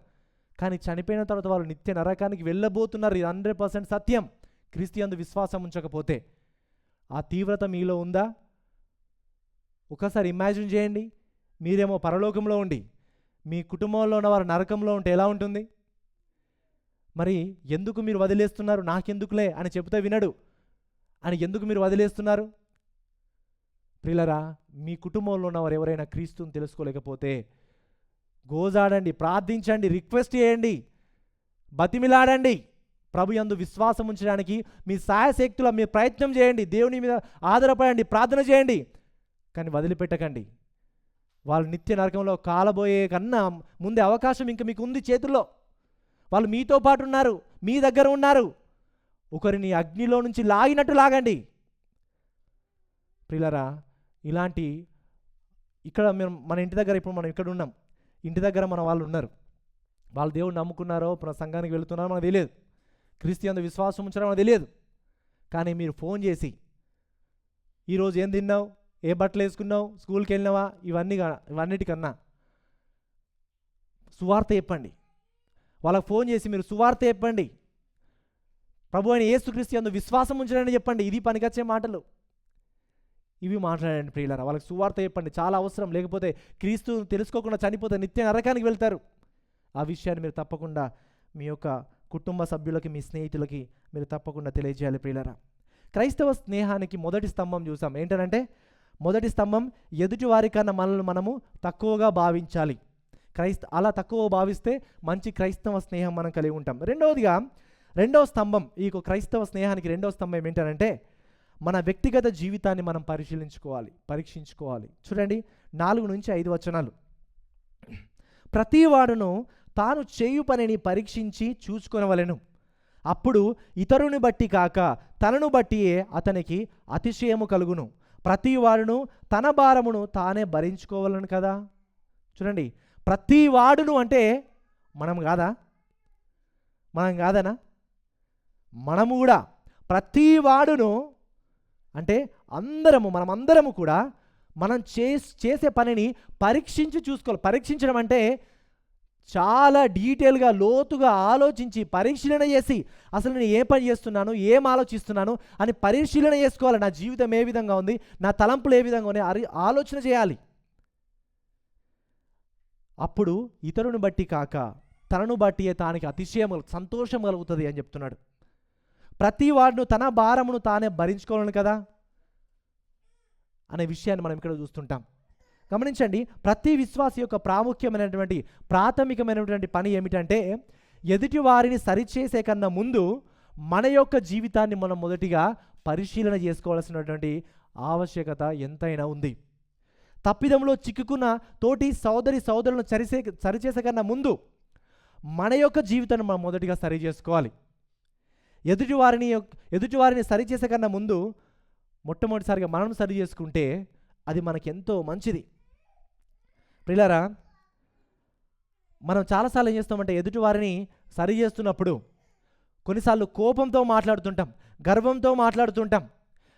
కానీ చనిపోయిన తర్వాత వాళ్ళు నిత్య నరకానికి వెళ్ళబోతున్నారు. ఇది 100% సత్యం. క్రీస్తు యందు విశ్వాసం ఉంచకపోతే ఆ తీవ్రత మీలో ఉందా? ఒకసారి ఇమాజిన్ చేయండి, మీరేమో పరలోకంలో ఉండి మీ కుటుంబంలో ఉన్న వారు నరకంలో ఉంటే ఎలా ఉంటుంది? మరి ఎందుకు మీరు వదిలేస్తున్నారు? నాకెందుకులే అని చెబితే వినడు అని ఎందుకు మీరు వదిలేస్తున్నారు? ప్రియులరా, మీ కుటుంబంలో ఉన్నవారు ఎవరైనా క్రీస్తుని తెలుసుకోలేకపోతే గోజాడండి, ప్రార్థించండి, రిక్వెస్ట్ చేయండి, బతిమిలాడండి. ప్రభు యందు విశ్వాసం ఉంచడానికి మీ సాయశక్తుల మీ ప్రయత్నం చేయండి, దేవుని మీద ఆధారపడండి, ప్రార్థన చేయండి, కానీ వదిలిపెట్టకండి. వాళ్ళు నిత్య నరకంలో కాలబోయే కన్నా ముందే అవకాశం ఇంకా మీకు ఉంది చేతుల్లో. వాళ్ళు మీతో పాటు ఉన్నారు, మీ దగ్గర ఉన్నారు. ఒకరిని అగ్నిలో నుంచి లాగినట్టు లాగండి. ప్రియులారా, ఇలాంటి ఇక్కడ మన ఇంటి దగ్గర, ఇప్పుడు మనం ఇక్కడ ఉన్నాం, ఇంటి దగ్గర మన వాళ్ళు ఉన్నారు, వాళ్ళు దేవుడిని నమ్ముకున్నారో సంఘానికి వెళుతున్నారో మనకు తెలియదు, క్రీస్తు యందు విశ్వాసం ఉంచారో మనకు తెలియదు. కానీ మీరు ఫోన్ చేసి ఈరోజు ఏం తిన్నావు, ఏ బట్టలు వేసుకున్నావు, స్కూల్కి వెళ్ళినావా, ఇవన్నిటికన్నా సువార్త చెప్పండి. వాళ్ళకి ఫోన్ చేసి మీరు సువార్త చెప్పండి, ప్రభు అయిన యేసుక్రీస్తు యందు విశ్వాసం ఉంచండి చెప్పండి. ఇది పనికొచ్చే మాటలు. ఇవి మాట్లాడండి ప్రియులారా. వాళ్ళకి సువార్త చెప్పండి, చాలా అవసరం. లేకపోతే క్రీస్తు తెలుసుకోకుండా చనిపోతే నిత్య నరకానికి వెళ్తారు. ఆ విషయాన్ని మీరు తప్పకుండా మీ యొక్క కుటుంబ సభ్యులకి, మీ స్నేహితులకి మీరు తప్పకుండా తెలియజేయాలి ప్రియులారా. క్రైస్తవ స్నేహానికి మొదటి స్తంభం చూసాం. ఏంటంటే మొదటి స్తంభం, ఎదుటి వారికన్నా మనల్ని మనము తక్కువగా భావించాలి. అలా తక్కువ భావిస్తే మంచి క్రైస్తవ స్నేహం మనం కలిగి ఉంటాం. రెండవ స్తంభం, ఈ క్రైస్తవ స్నేహానికి రెండవ స్తంభం ఏంటంటే మన వ్యక్తిగత జీవితాన్ని మనం పరీక్షించుకోవాలి. చూడండి 4-5 వచనాలు. ప్రతివాడును తాను చేయు పనిని పరీక్షించి చూసుకొనవలెను. అప్పుడు ఇతరుని బట్టి కాక తనను బట్టియే అతనికి అతిశయము కలుగును. ప్రతివాడును తన భారమును తానే భరించుకోవాలను కదా. చూడండి, ప్రతివాడును అంటే మనం కాదనా? మనము కూడా. ప్రతివాడును అంటే మనమందరము కూడా మనం చేసే పనిని పరీక్షించి చూసుకోవాలి. పరీక్షించడం అంటే చాలా డీటెయిల్గా, లోతుగా ఆలోచించి పరిశీలన చేసి అసలు నేను ఏ పని చేస్తున్నాను, ఏం ఆలోచిస్తున్నాను అని పరిశీలన చేసుకోవాలి. నా జీవితం ఏ విధంగా ఉంది, నా తలంపులు ఏ విధంగా ఉన్నాయి ఆలోచన చేయాలి. అప్పుడు ఇతరుని బట్టి కాక తనను బట్టి తానికి అతిశయం, సంతోషం కలుగుతుంది అని చెప్తున్నాడు. ప్రతి వాడును తన భారమును తానే భరించుకోవాలని కదా అనే విషయాన్ని మనం ఇక్కడ చూస్తుంటాం. గమనించండి, ప్రతి విశ్వాసి యొక్క ప్రాథమికమైనటువంటి పని ఏమిటంటే ఎదుటి వారిని సరిచేసే కన్నా ముందు మన యొక్క జీవితాన్ని మనం మొదటిగా పరిశీలన చేసుకోవాల్సినటువంటి ఆవశ్యకత ఎంతైనా ఉంది. తప్పిదంలో చిక్కుకున్న తోటి సోదరులను సరిచేసే కన్నా ముందు మన యొక్క జీవితాన్ని మనం మొదటిగా సరి చేసుకోవాలి. ఎదుటి వారిని సరిచేసే కన్నా ముందు మొట్టమొదటిసారిగా మనం సరి చేసుకుంటే అది మనకి ఎంతో మంచిది. ప్రియులారా, మనం చాలాసార్లు ఏం చేస్తామంటే ఎదుటి వారిని సరి చేస్తున్నప్పుడు కొన్నిసార్లు కోపంతో మాట్లాడుతుంటాం, గర్వంతో మాట్లాడుతుంటాం.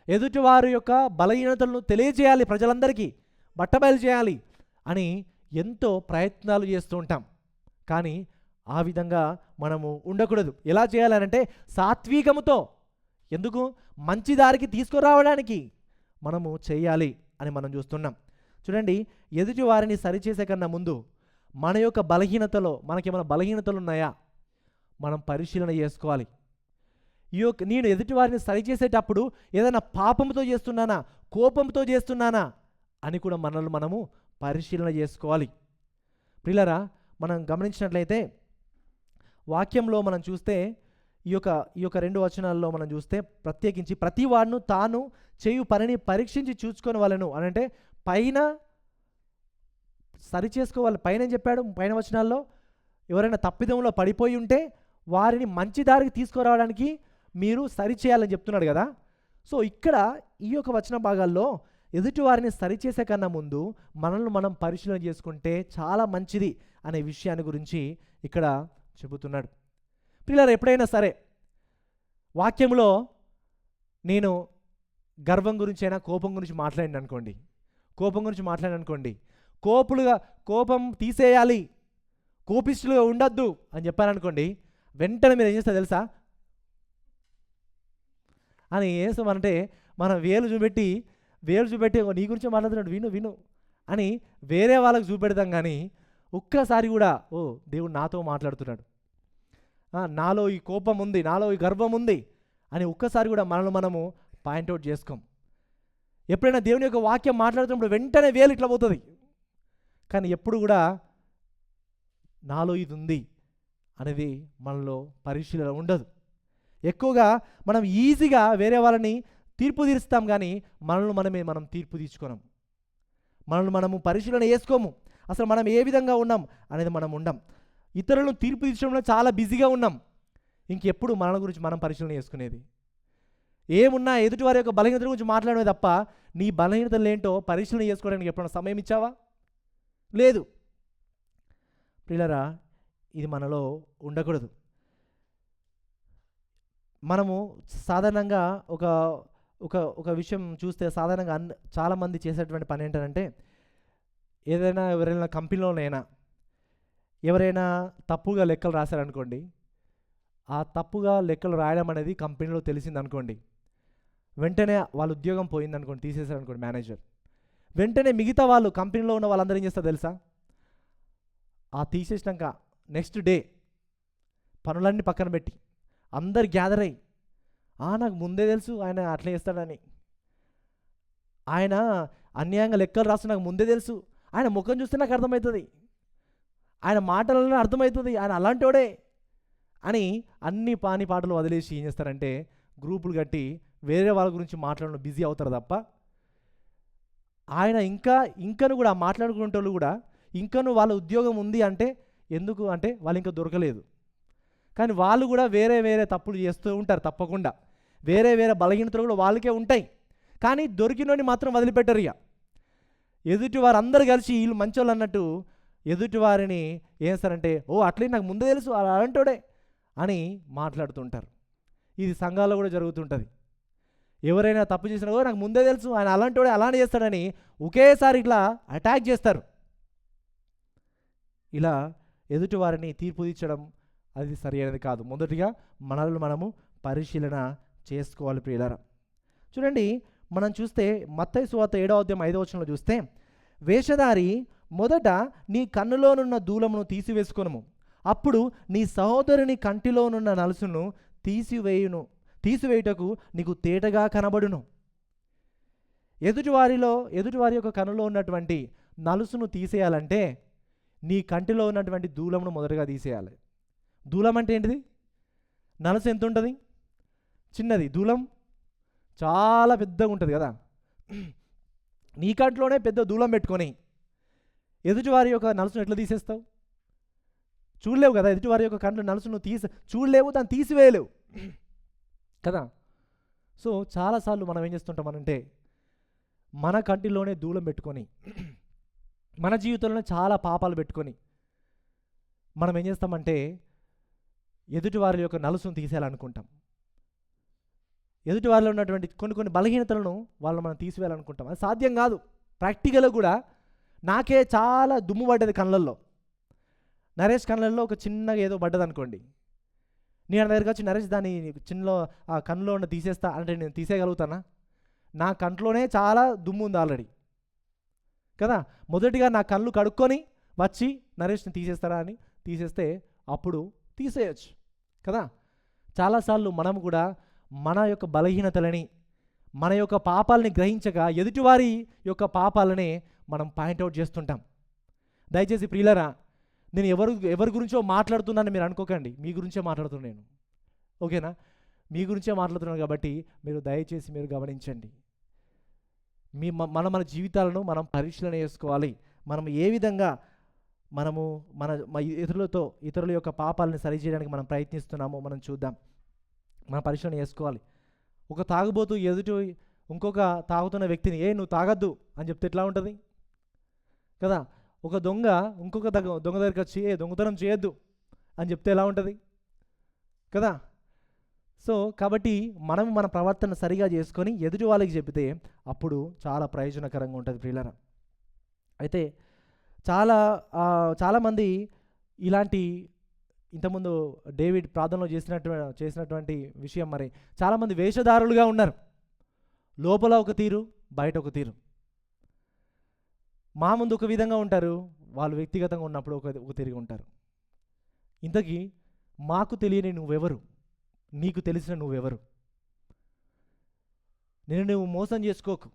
ఎదుటి వారి యొక్క బలహీనతలను తెలియజేయాలి, ప్రజలందరికీ బట్టబయలు చేయాలి అని ఎంతో ప్రయత్నాలు చేస్తూ ఉంటాం. కానీ ఆ విధంగా మనము ఉండకూడదు. ఎలా చేయాలంటే సాత్వికముతో, ఎందుకు మంచి దారికి తీసుకురావడానికి మనము చేయాలి అని మనం చూస్తున్నాం. చూడండి, ఎదుటి వారిని సరిచేసే కన్నా ముందు మన యొక్క బలహీనతలో మనకేమైనా బలహీనతలు ఉన్నాయా మనం పరిశీలన చేసుకోవాలి. నేను ఎదుటి వారిని సరిచేసేటప్పుడు ఏదైనా పాపంతో చేస్తున్నానా, కోపంతో చేస్తున్నానా అని కూడా మనల్ని మనము పరిశీలన చేసుకోవాలి. ప్రియులారా, మనం గమనించినట్లయితే వాక్యంలో మనం చూస్తే ఈ యొక్క 2 వచనాల్లో మనం చూస్తే ప్రత్యేకించి ప్రతి వాడును తాను చేయు పనిని పరీక్షించి చూసుకొని వాళ్ళను అని అంటే పైన సరి చేసుకోవాలి. పైన ఏం చెప్పాడు? పైన వచనాల్లో ఎవరైనా తప్పిదంలో పడిపోయి ఉంటే వారిని మంచి దారికి తీసుకురావడానికి మీరు సరిచేయాలని చెప్తున్నాడు కదా. సో ఇక్కడ ఈ యొక్క వచన భాగాల్లో ఎదుటి వారిని సరిచేసే కన్నా ముందు మనల్ని మనం పరిశీలన చేసుకుంటే చాలా మంచిది అనే విషయాన్ని గురించి ఇక్కడ చెబుతున్నాడు. పిల్లలు, ఎప్పుడైనా సరే వాక్యంలో నేను గర్వం గురించి అయినా కోపం గురించి మాట్లాడిన అనుకోండి, కోపం తీసేయాలి, కోపిష్ఠులుగా ఉండద్దు అని చెప్పారనుకోండి, వెంటనే మీరు ఏం చేస్తారు తెలుసా? అని ఏమంటే మనం వేలు చూపెట్టి నీ గురించి మాట్లాడుతున్నాడు విను అని వేరే వాళ్ళకి చూపెడతాం. కానీ ఒక్కసారి కూడా దేవుడు నాతో మాట్లాడుతున్నాడు, నాలో ఈ కోపం ఉంది, నాలో ఈ గర్వం ఉంది అని ఒక్కసారి కూడా మనల్ని మనము పాయింట్అవుట్ చేసుకోం. ఎప్పుడైనా దేవుని యొక్క వాక్యం మాట్లాడుతున్నప్పుడు వెంటనే వేలు ఇట్లా పోతుంది. కానీ ఎప్పుడు కూడా నాలో ఇది ఉంది అనేది మనలో పరిశీలన ఉండదు. ఎక్కువగా మనం ఈజీగా వేరే వాళ్ళని తీర్పు తీరుస్తాం, కానీ మనం తీర్పు తీర్చుకోం. మనము పరిశీలన చేసుకోము. అసలు మనం ఏ విధంగా ఉన్నాం అనేది మనం ఉండం. ఇతరులను తీర్పు తీర్చడంలో చాలా బిజీగా ఉన్నాం. ఇంకెప్పుడు మన గురించి మనం పరిశీలన చేసుకునేది ఏమున్నా ఎదుటి వారి యొక్క బలహీనతల గురించి మాట్లాడమే తప్ప నీ బలహీనతలు ఏంటో పరిశీలన చేసుకోవడానికి ఎప్పుడైనా సమయం ఇచ్చావా? లేదు. ప్రియులారా, ఇది మనలో ఉండకూడదు. మనము సాధారణంగా ఒక విషయం చూస్తే సాధారణంగా చాలామంది చేసేటువంటి పని ఏంటంటే ఎవరైనా కంపెనీలోనైనా ఎవరైనా తప్పుగా లెక్కలు రాశారనుకోండి, ఆ తప్పుగా లెక్కలు రాయడం అనేది కంపెనీలో తెలిసిందనుకోండి, వెంటనే వాళ్ళ ఉద్యోగం పోయిందనుకోండి, తీసేశారనుకోండి మేనేజర్, వెంటనే మిగతా వాళ్ళు కంపెనీలో ఉన్న వాళ్ళందరూ ఏం చేస్తారు తెలుసా? ఆ తీసేసినాక నెక్స్ట్ డే పనులన్నీ పక్కన పెట్టి అందరు గ్యాదర్ అయ్యి, నాకు ముందే తెలుసు ఆయన అట్లా చేస్తాడని, ఆయన అన్యాయంగా లెక్కలు రాస్తే నాకు ముందే తెలుసు, ఆయన ముఖం చూస్తే నాకు అర్థమవుతుంది, ఆయన మాటలలో అర్థమవుతుంది, ఆయన అలాంటోడే అని అన్ని పాటలు వదిలేసి ఏం చేస్తారంటే గ్రూపులు కట్టి వేరే వాళ్ళ గురించి మాట్లాడడం బిజీ అవుతారు తప్ప, ఆయన ఇంకను కూడా మాట్లాడుకునే వాళ్ళు కూడా ఇంకను వాళ్ళ ఉద్యోగం ఉంది అంటే ఎందుకు అంటే వాళ్ళు ఇంకా దొరకలేదు. కానీ వాళ్ళు కూడా వేరే వేరే తప్పులు చేస్తూ ఉంటారు, తప్పకుండా వేరే వేరే బలహీనతలు కూడా వాళ్ళకే ఉంటాయి. కానీ దొరికినోని మాత్రం వదిలిపెట్టరు. ఇక ఎదుటి వారు అందరు కలిసి వీళ్ళు మంచోళ్ళు అన్నట్టు ఎదుటి వారిని ఏం చేస్తారంటే, అట్లే నాకు ముందే తెలుసు అలాంటోడే అని మాట్లాడుతుంటారు. ఇది సంఘాల్లో కూడా జరుగుతుంటుంది. ఎవరైనా తప్పు చేసినా నాకు ముందే తెలుసు ఆయన అలాంటోడే అలానే చేస్తాడని ఒకేసారి ఇట్లా అటాక్ చేస్తారు. ఇలా ఎదుటి వారిని తీర్పు తీర్చడం అది సరి అయినది కాదు. మొదటిగా మనల్ని మనము పరిశీలన చేసుకోవాలి ప్రియులారా. చూడండి, మనం చూస్తే మత్తయి సువార్త 7వ అధ్యాయం 5వ వచనంలో చూస్తే, వేషధారి మొదట నీ కన్నులోనున్న దూలమును తీసివేసుకొనుము, అప్పుడు నీ సహోదరుని కంటిలోనున్న నలుసును తీసివేయుటకు నీకు తేటగా కనబడును. ఎదుటివారి యొక్క కన్నులో ఉన్నటువంటి నలుసును తీసేయాలంటే నీ కంటిలో ఉన్నటువంటి దూలమును మొదటగా తీసేయాలి. దూలం అంటే ఏంటిది? నలుసు ఎంత ఉంటుంది? చిన్నది. దూలం చాలా పెద్దగా ఉంటుంది కదా. నీ కంట్లోనే పెద్ద దూలం పెట్టుకొని ఎదుటివారి యొక్క నలుసును ఎట్లా తీసేస్తావు? చూడలేవు కదా. ఎదుటివారి యొక్క కంట్లో నలుసును చూడలేవు, దాన్ని తీసివేయలేవు కదా. సో చాలాసార్లు మనం ఏం చేస్తుంటామనంటే మన కంటిలోనే దూలం పెట్టుకొని, మన జీవితంలోనే చాలా పాపాలు పెట్టుకొని మనం ఏం చేస్తామంటే ఎదుటి వారి యొక్క నలుసును తీసేయాలనుకుంటాం. ఎదుటి వారిలో ఉన్నటువంటి కొన్ని బలహీనతలను మనం తీసివేయాలనుకుంటాం. అది సాధ్యం కాదు. ప్రాక్టికల్గా కూడా నాకే చాలా దుమ్ము పడ్డది కళ్ళల్లో. నరేష్ కళ్ళల్లో ఒక చిన్నగా ఏదో పడ్డది అనుకోండి, నేను దగ్గరికి వచ్చి నరేష్ దాన్ని చిన్నలో ఆ కన్నులో ఉన్న తీసేస్తా అంటే నేను తీసేయగలుగుతానా? నా కంట్లోనే చాలా దుమ్ము ఉంది ఆల్రెడీ కదా. మొదటిగా నా కళ్ళు కడుక్కొని వచ్చి నరేష్ని తీసేస్తారా అని తీసేస్తే అప్పుడు తీసేయచ్చు కదా. చాలాసార్లు మనం కూడా మన యొక్క బలహీనతలని, మన యొక్క పాపాలని గ్రహించక ఎదుటివారి యొక్క పాపాలని మనం పాయింట్అవుట్ చేస్తుంటాం. దయచేసి ప్రియులారా, నేను ఎవరి గురించో మాట్లాడుతున్నాను మీరు అనుకోకండి, మీ గురించే మాట్లాడుతున్నాను నేను, ఓకేనా? మీ గురించే మాట్లాడుతున్నాను కాబట్టి మీరు దయచేసి మీరు గమనించండి. మన జీవితాలను మనం పరిశీలన చేసుకోవాలి. మనం ఏ విధంగా మనము మన ఇతరుల యొక్క పాపాలను సరిచేయడానికి మనం ప్రయత్నిస్తున్నామో మనం చూద్దాం, మనం పరిశీలన చేసుకోవాలి. ఒక తాగుబోతూ ఇంకొక తాగుతున్న వ్యక్తిని నువ్వు తాగద్దు అని చెప్తే ఎట్లా ఉంటుంది కదా. ఒక దొంగ ఇంకొక దొంగ దగ్గరికి వచ్చి దొంగతనం చేయొద్దు అని చెప్తే ఎలా ఉంటుంది కదా. సో కాబట్టి మనం మన ప్రవర్తన సరిగా చేసుకొని ఎదుటి వాళ్ళకి చెబితే అప్పుడు చాలా ప్రయోజనకరంగా ఉంటుంది ప్రియులారా. అయితే చాలామంది ఇలాంటి ఇంతకుముందు డేవిడ్ ప్రార్థనలో చేసినటువంటి విషయం, మరి చాలామంది వేషధారులుగా ఉన్నారు. లోపల ఒక తీరు, బయట ఒక తీరు. మా ముందు ఒక విధంగా ఉంటారు, వాళ్ళు వ్యక్తిగతంగా ఉన్నప్పుడు ఒక తిరిగి ఉంటారు. ఇంతకీ మాకు తెలియని నువ్వెవరు? నీకు తెలిసిన నువ్వెవరు? నువ్వు మోసం చేసుకోకు.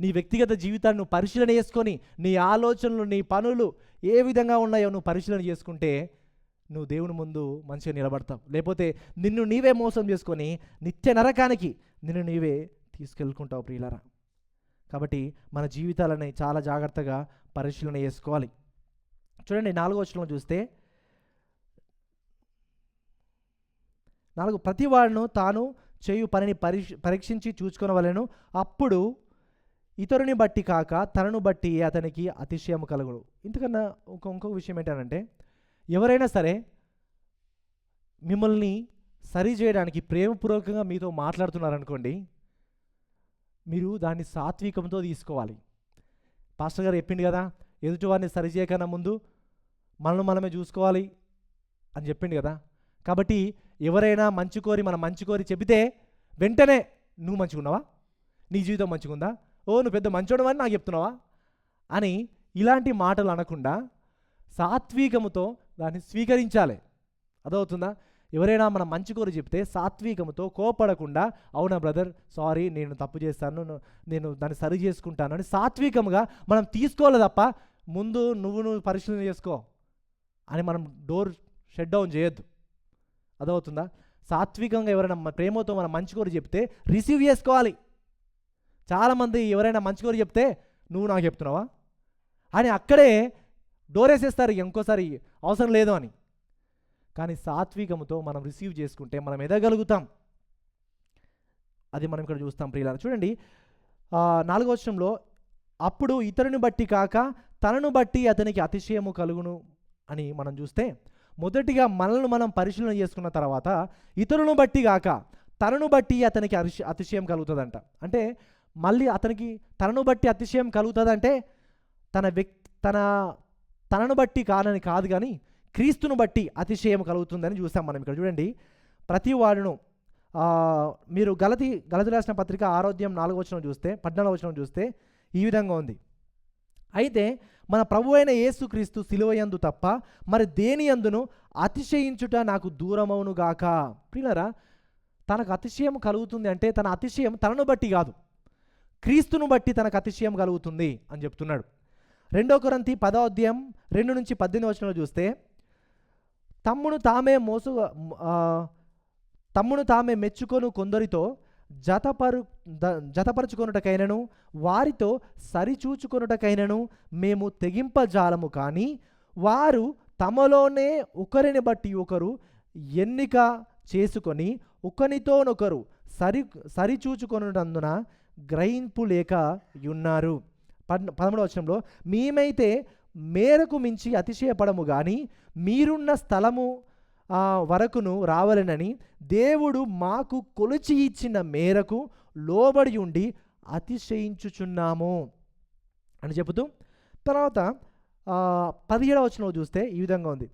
నీ వ్యక్తిగత జీవితాన్ని నువ్వు పరిశీలన చేసుకొని, నీ ఆలోచనలు, నీ పనులు ఏ విధంగా ఉన్నాయో నువ్వు పరిశీలన చేసుకుంటే నువ్వు దేవుని ముందు మంచిగా నిలబడతావు. లేకపోతే నిన్ను నీవే మోసం చేసుకొని నిత్య నరకానికి నిన్ను నీవే తీసుకెళ్ళుకుంటావు ప్రియులారా. కాబట్టి మన జీవితాలని చాలా జాగ్రత్తగా పరిశీలన చేసుకోవాలి. చూడండి, 4వ వచనంలో చూస్తే, 4 ప్రతివాడును తాను చేయు పనిని పరీక్షించి చూసుకొనవలెను, అప్పుడు ఇతరుని బట్టి కాక తనను బట్టి అతనికి అతిశయము కలుగును. ఇంతకన్నా ఇంకొక విషయం ఏంటంటే, ఎవరైనా సరే మిమ్మల్ని సరి చేయడానికి ప్రేమపూర్వకంగా మీతో మాట్లాడుతున్నారనుకోండి, మీరు దాన్ని సాత్వికంతో తీసుకోవాలి. పాస్టర్ గారు చెప్పింది కదా, ఎదుటివారిని సరిచేయకన్నా ముందు మనల్ని మనమే చూసుకోవాలి అని చెప్పిండు కదా. కాబట్టి ఎవరైనా మంచి కోరి మనం మంచి కోరి చెబితే వెంటనే నువ్వు మంచిగున్నావా, నీ జీవితం మంచిగుందా, ఓ నువ్వు పెద్ద మంచోడు అని నాకు చెప్తున్నావా అని ఇలాంటి మాటలు అనకుండా సాత్వికముతో దాన్ని స్వీకరించాలి. అదవుతుందా? ఎవరైనా మనం మంచి కోరి చెప్తే సాత్వికముతో కోపడకుండా, అవునా బ్రదర్ సారీ నేను తప్పు చేస్తాను, నేను దాన్ని సరి చేసుకుంటాను అని సాత్వికంగా మనం తీసుకోవాలి తప్ప ముందు నువ్వు పరిశీలన చేసుకో అని మనం డోర్ షట్ డౌన్ చేయొద్దు. అదవుతుందా? సాత్వికంగా ఎవరైనా ప్రేమతో మనం మంచి కోరి చెప్తే రిసీవ్ చేసుకోవాలి. చాలామంది ఎవరైనా మంచి కోరి చెప్తే నువ్వు నాకు చెప్తున్నావా అని అక్కడే డోర్ వేసేస్తారు, ఇంకోసారి అవసరం లేదు అని. కానీ సాత్వికంతో మనం రిసీవ్ చేసుకుంటే మనం ఎదగలుగుతాం. అది మనం ఇక్కడ చూస్తాం ప్రియులారా. చూడండి 4వ వచనంలో, అప్పుడు ఇతరుని బట్టి కాక తనను బట్టి అతనికి అతిశయము కలుగును అని మనం చూస్తే, మొదటిగా మనల్ని మనం పరిశీలన చేసుకున్న తర్వాత ఇతరులను బట్టి కాక తనను బట్టి అతనికి అతిశయం కలుగుతుందంట. అంటే మళ్ళీ అతనికి తనను బట్టి అతిశయం కలుగుతుందంటే తనను బట్టి కాదని కాదు, కానీ క్రీస్తును బట్టి అతిశయం కలుగుతుందని చూస్తాం మనం ఇక్కడ. చూడండి, ప్రతి వాడును మీరు గలతి రాసిన పత్రిక 6వ అధ్యాయం 4వ వచనం చూస్తే, 14వ వచనం చూస్తే ఈ విధంగా ఉంది. అయితే మన ప్రభు అయిన యేసుక్రీస్తు శిలువయందు తప్ప మరి దేని యందును అతిశయించుట నాకు దూరమవును గాక. ప్రియులారా, తనకు అతిశయం కలుగుతుంది అంటే తన అతిశయం తనను బట్టి కాదు, క్రీస్తును బట్టి తనకు అతిశయం కలుగుతుంది అని చెప్తున్నాడు. 2 కొరింథీ 10వ అధ్యాయం 2 నుంచి 18 వచనంలో చూస్తే, తమ్మును తామే మెచ్చుకొను కొందరితో జతపరుచుకొనుటకైనను వారితో సరిచూచుకొనుటకైనను మేము తెగింపజాలము, కానీ వారు తమలోనే ఒకరిని బట్టి ఒకరు ఎన్నిక చేసుకొని ఒకరితోనొకరు సరిచూచుకొనుటందున గ్రహింపు లేక ఉన్నారు. 13వ వచనంలో, మేమైతే మేరకు మించి అతిశయపడము, కానీ మీరున్న స్థలము వరకును రావాలనని దేవుడు మాకు కొలిచి ఇచ్చిన మేరకు లోబడి ఉండి అతిశయించుచున్నాము అని చెబుతూ, తర్వాత 17వ వచనంలో చూస్తే ఈ విధంగా ఉంది.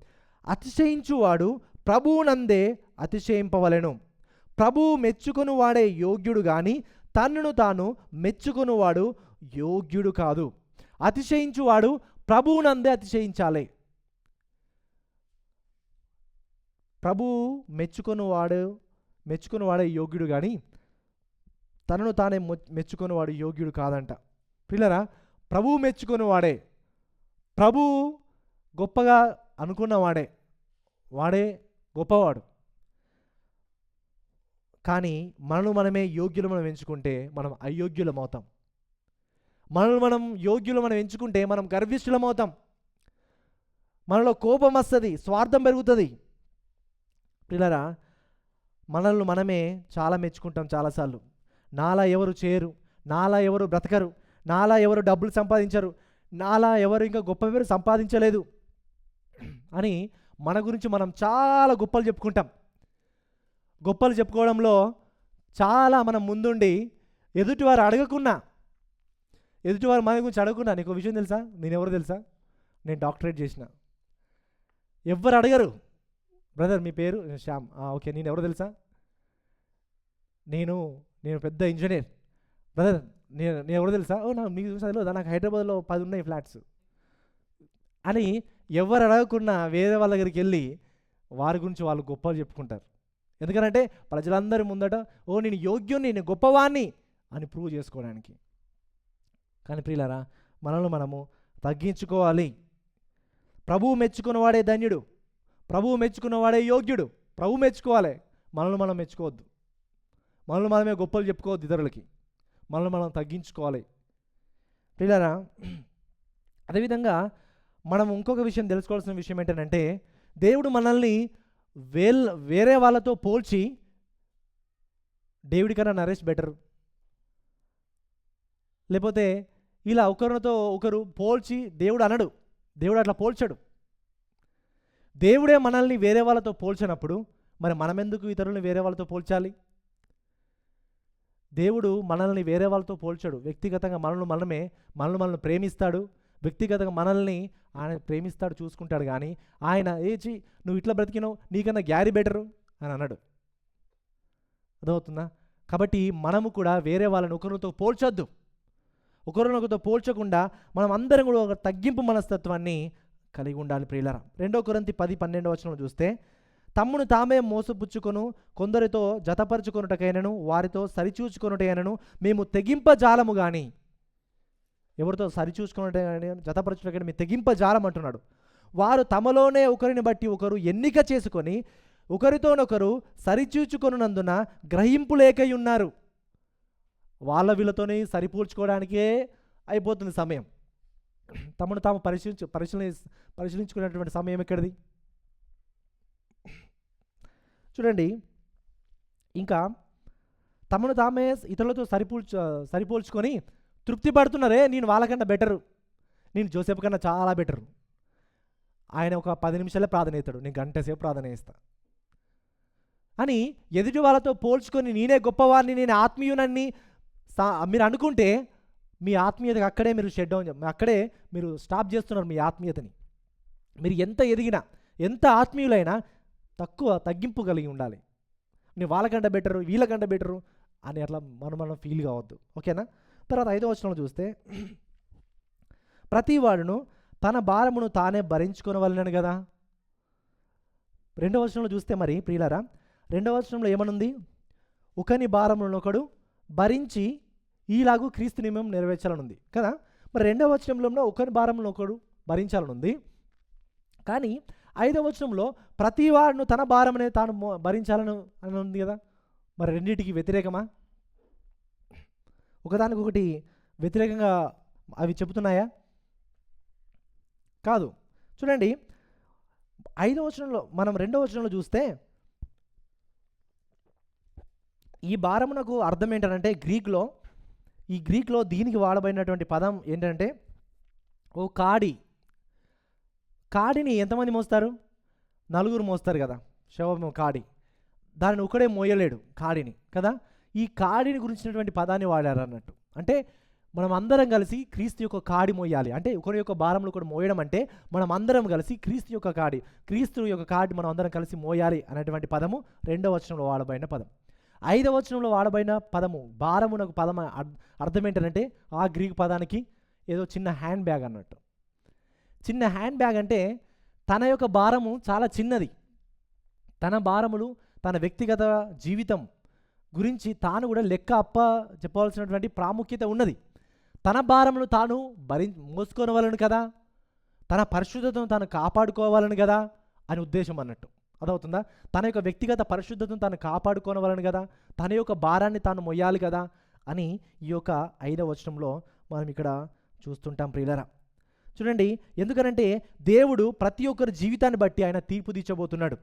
అతిశయించువాడు ప్రభువునందే అతిశయింపవలెను. ప్రభువు మెచ్చుకొను వాడే యోగ్యుడు, కానీ తన్నును తాను మెచ్చుకొనువాడు యోగ్యుడు కాదు. అతిశయించువాడు ప్రభువునందే అతిశయించాలి. ప్రభువు మెచ్చుకొనువాడే యోగ్యుడు, కానీ తనను తానే మెచ్చుకొనివాడు యోగ్యుడు కాదంట. పిల్లరా, ప్రభువు మెచ్చుకొనివాడే, ప్రభువు గొప్పగా అనుకున్నవాడే, వాడే గొప్పవాడు. కానీ మనమే యోగ్యులు మనం ఎంచుకుంటే మనం అయోగ్యులం అవుతాం. మనం యోగ్యులు మనం ఎంచుకుంటే మనం గర్విష్ఠులం అవుతాం. మనలో కోపం వస్తుంది, స్వార్థం పెరుగుతుంది. పిల్లరా, మనమే చాలా మెచ్చుకుంటాం చాలాసార్లు. నాలా ఎవరు చేయరు, నాలా ఎవరు బ్రతకరు, నాలా ఎవరు డబ్బులు సంపాదించరు, నాలా ఎవరు ఇంకా గొప్ప పేరు సంపాదించలేదు అని మన గురించి మనం చాలా గొప్పలు చెప్పుకుంటాం. గొప్పలు చెప్పుకోవడంలో చాలా మనం ముందుండి ఎదుటివారు మన గురించి అడగకుండా, నీకు విషయం తెలుసా, నేను ఎవరు తెలుసా, నేను డాక్టరేట్ చేసిన. ఎవ్వరు అడగరు, బ్రదర్ మీ పేరు శ్యామ్, ఓకే నేను ఎవరు తెలుసా, నేను పెద్ద ఇంజనీర్. బ్రదర్ నేను ఎవరు తెలుసా, మీకు తెలియదా, నాకు హైదరాబాద్లో 10 ఉన్నాయి ఫ్లాట్స్ అని ఎవరు అడగకుండా వేరే వాళ్ళ దగ్గరికి వెళ్ళి వారి గురించి వాళ్ళు గొప్పలు చెప్పుకుంటారు. ఎందుకంటే ప్రజలందరి ముందట నేను యోగ్యుని, నేను గొప్పవాణ్ణి అని ప్రూవ్ చేసుకోవడానికి. కానీ ప్రియులారా, మనము తగ్గించుకోవాలి. ప్రభువు మెచ్చుకున్నవాడే ధన్యుడు, ప్రభువు మెచ్చుకున్నవాడే యోగ్యుడు. ప్రభువు మెచ్చుకోవాలి, మనం మెచ్చుకోవద్దు. మనమే గొప్పలు చెప్పుకోవద్దు ఇతరులకి, మనం తగ్గించుకోవాలి. ప్రియులారా, అదేవిధంగా మనం ఇంకొక విషయం తెలుసుకోవాల్సిన విషయం ఏంటంటే, దేవుడు మనల్ని వేరే వాళ్ళతో పోల్చి డేవిడ్ కన్నా నరేష్ బెటర్, లేకపోతే ఇలా ఒకరితో ఒకరు పోల్చి దేవుడు అనడు. దేవుడు అట్లా పోల్చాడు. దేవుడే మనల్ని వేరే వాళ్ళతో పోల్చినప్పుడు మరి మనం ఎందుకు ఇతరులను వేరే వాళ్ళతో పోల్చాలి? దేవుడు మనల్ని వేరే వాళ్ళతో పోల్చాడు. వ్యక్తిగతంగా మనల్ని ప్రేమిస్తాడు, వ్యక్తిగతంగా మనల్ని ఆయన ప్రేమిస్తాడు, చూసుకుంటాడు. కానీ ఆయన ఏచి నువ్వు ఇట్లా బ్రతికినావు, నీకన్నా గ్యారీ బెటరు అని అన్నాడు. అర్థమవుతుందా? కాబట్టి మనము కూడా వేరే వాళ్ళని ఒకరితో పోల్చొద్దు. ఒకరినొకరితో పోల్చకుండా మనం అందరం కూడా ఒక తగ్గింపు మనస్తత్వాన్ని కలిగి ఉండాలి ప్రియులారా. 2 కొరింథీ 10:12 చూస్తే, తమ్మును తామే మోసపుచ్చుకొను కొందరితో జతపరుచుకొనుటకైనను వారితో సరిచూచుకొనుటైనను మేము తెగింపజాలము కానీ. ఎవరితో సరిచూసుకున్నట్టు జతపరచుటకైనా మీ తెగింపజాలం అంటున్నాడు. వారు తమలోనే ఒకరిని బట్టి ఒకరు ఎన్నిక చేసుకొని ఒకరితోనొకరు సరిచూచుకొనున్నందున గ్రహింపు లేకై ఉన్నారు. వాళ్ళ వీళ్ళతోనే సరిపూడ్చుకోవడానికే అయిపోతుంది సమయం. తమను తాము పరిశీలించుకునేటువంటి సమయం ఎక్కడిది? చూడండి, ఇంకా తమను తామే ఇతరులతో సరిపోల్చుకొని తృప్తి పడుతున్నారే, నేను వాళ్ళకన్నా బెటరు, నేను జోసెఫ్ కన్నా చాలా బెటరు. ఆయన ఒక 10 నిమిషాలే ప్రార్థన చేస్తాడు, నేను గంట సేపు ప్రార్థన చేస్తా అని ఎదుటి వాళ్ళతో పోల్చుకొని నేనే గొప్పవాడిని, నేను ఆత్మీయునని మీరు అనుకుంటే మీ ఆత్మీయతకి అక్కడే మీరు షట్ డౌన్, అక్కడే మీరు స్టాప్ చేస్తున్నారు మీ ఆత్మీయతని. మీరు ఎంత ఎదిగినా, ఎంత ఆత్మీయులైనా తగ్గింపు కలిగి ఉండాలి. నేను వాళ్ళకంటే బెటరు, వీళ్ళకంటే బెటరు అని అట్లా మనం ఫీల్ కావద్దు. ఓకేనా? తర్వాత 5వ వచనంలో చూస్తే, ప్రతి వాడును తన భారమును తానే భరించుకొనవలెను కదా. 2వ వచనంలో చూస్తే మరి ప్రియులారా, 2వ వచనంలో ఏమనుంది? ఒకని భారమును ఒకడు భరించి ఈలాగు క్రీస్తు నియమం నెరవేర్చాలనుంది కదా. మరి 2వ వచనంలో ఒకని భారమును ఒకడు భరించాలనుంది. కానీ 5వ వచనంలో ప్రతి వాడును తన భారమునే తాను భరించాలని అని ఉంది కదా. మరి రెండింటికి వ్యతిరేకమా? ఒకదానికొకటి వ్యతిరేకంగా అవి చెబుతున్నాయా? కాదు. చూడండి, 5వ వచనంలో మనం 2వ వచనంలో చూస్తే ఈ భారమునకు అర్థం ఏంటంటే గ్రీక్లో దీనికి వాడబడినటువంటి పదం ఏంటంటే ఓ కాడిని ఎంతమంది మోస్తారు? 4 మోస్తారు కదా, శవము కాడి. దానిని ఒకడే మోయలేడు కాడిని కదా. ఈ కాడిని గురించినటువంటి పదాన్ని వాడారు అన్నట్టు. అంటే మనం అందరం కలిసి క్రీస్తు యొక్క కాడి మోయాలి. అంటే ఒకరి యొక్క భారంలో కూడా మోయడం అంటే మనం అందరం కలిసి క్రీస్తు యొక్క కాడి మనం అందరం కలిసి మోయాలి అనేటువంటి పదము 2వ వచనంలో వాడబడిన పదం. 5వ వచనంలో వాడబడిన పదము భారమునకు పదం అర్థం ఏంటంటే ఆ గ్రీక్ పదానికి ఏదో చిన్న హ్యాండ్ బ్యాగ్ అన్నట్టు. చిన్న హ్యాండ్ బ్యాగ్ అంటే తన యొక్క భారము చాలా చిన్నది. తన భారములు, తన వ్యక్తిగత జీవితం గురించి తాను కూడా లెక్క చెప్పవలసినటువంటి ప్రాముఖ్యత ఉన్నది. తన భారమును తాను మోసుకోవాలను కదా, తన పరిశుద్ధతను తాను కాపాడుకోవాలని కదా అని ఉద్దేశం అన్నట్టు. అదవుతుందా? తన యొక్క వ్యక్తిగత పరిశుద్ధతను తాను కాపాడుకోవాలని కదా, తన యొక్క భారాన్ని తాను మొయ్యాలి కదా అని ఈ యొక్క 5వ వచనంలో మనం ఇక్కడ చూస్తుంటాం ప్రియులారా. చూడండి, ఎందుకనంటే దేవుడు ప్రతి ఒక్కరి జీవితాన్ని బట్టి ఆయన తీర్పు తీర్చబోతున్నాడు.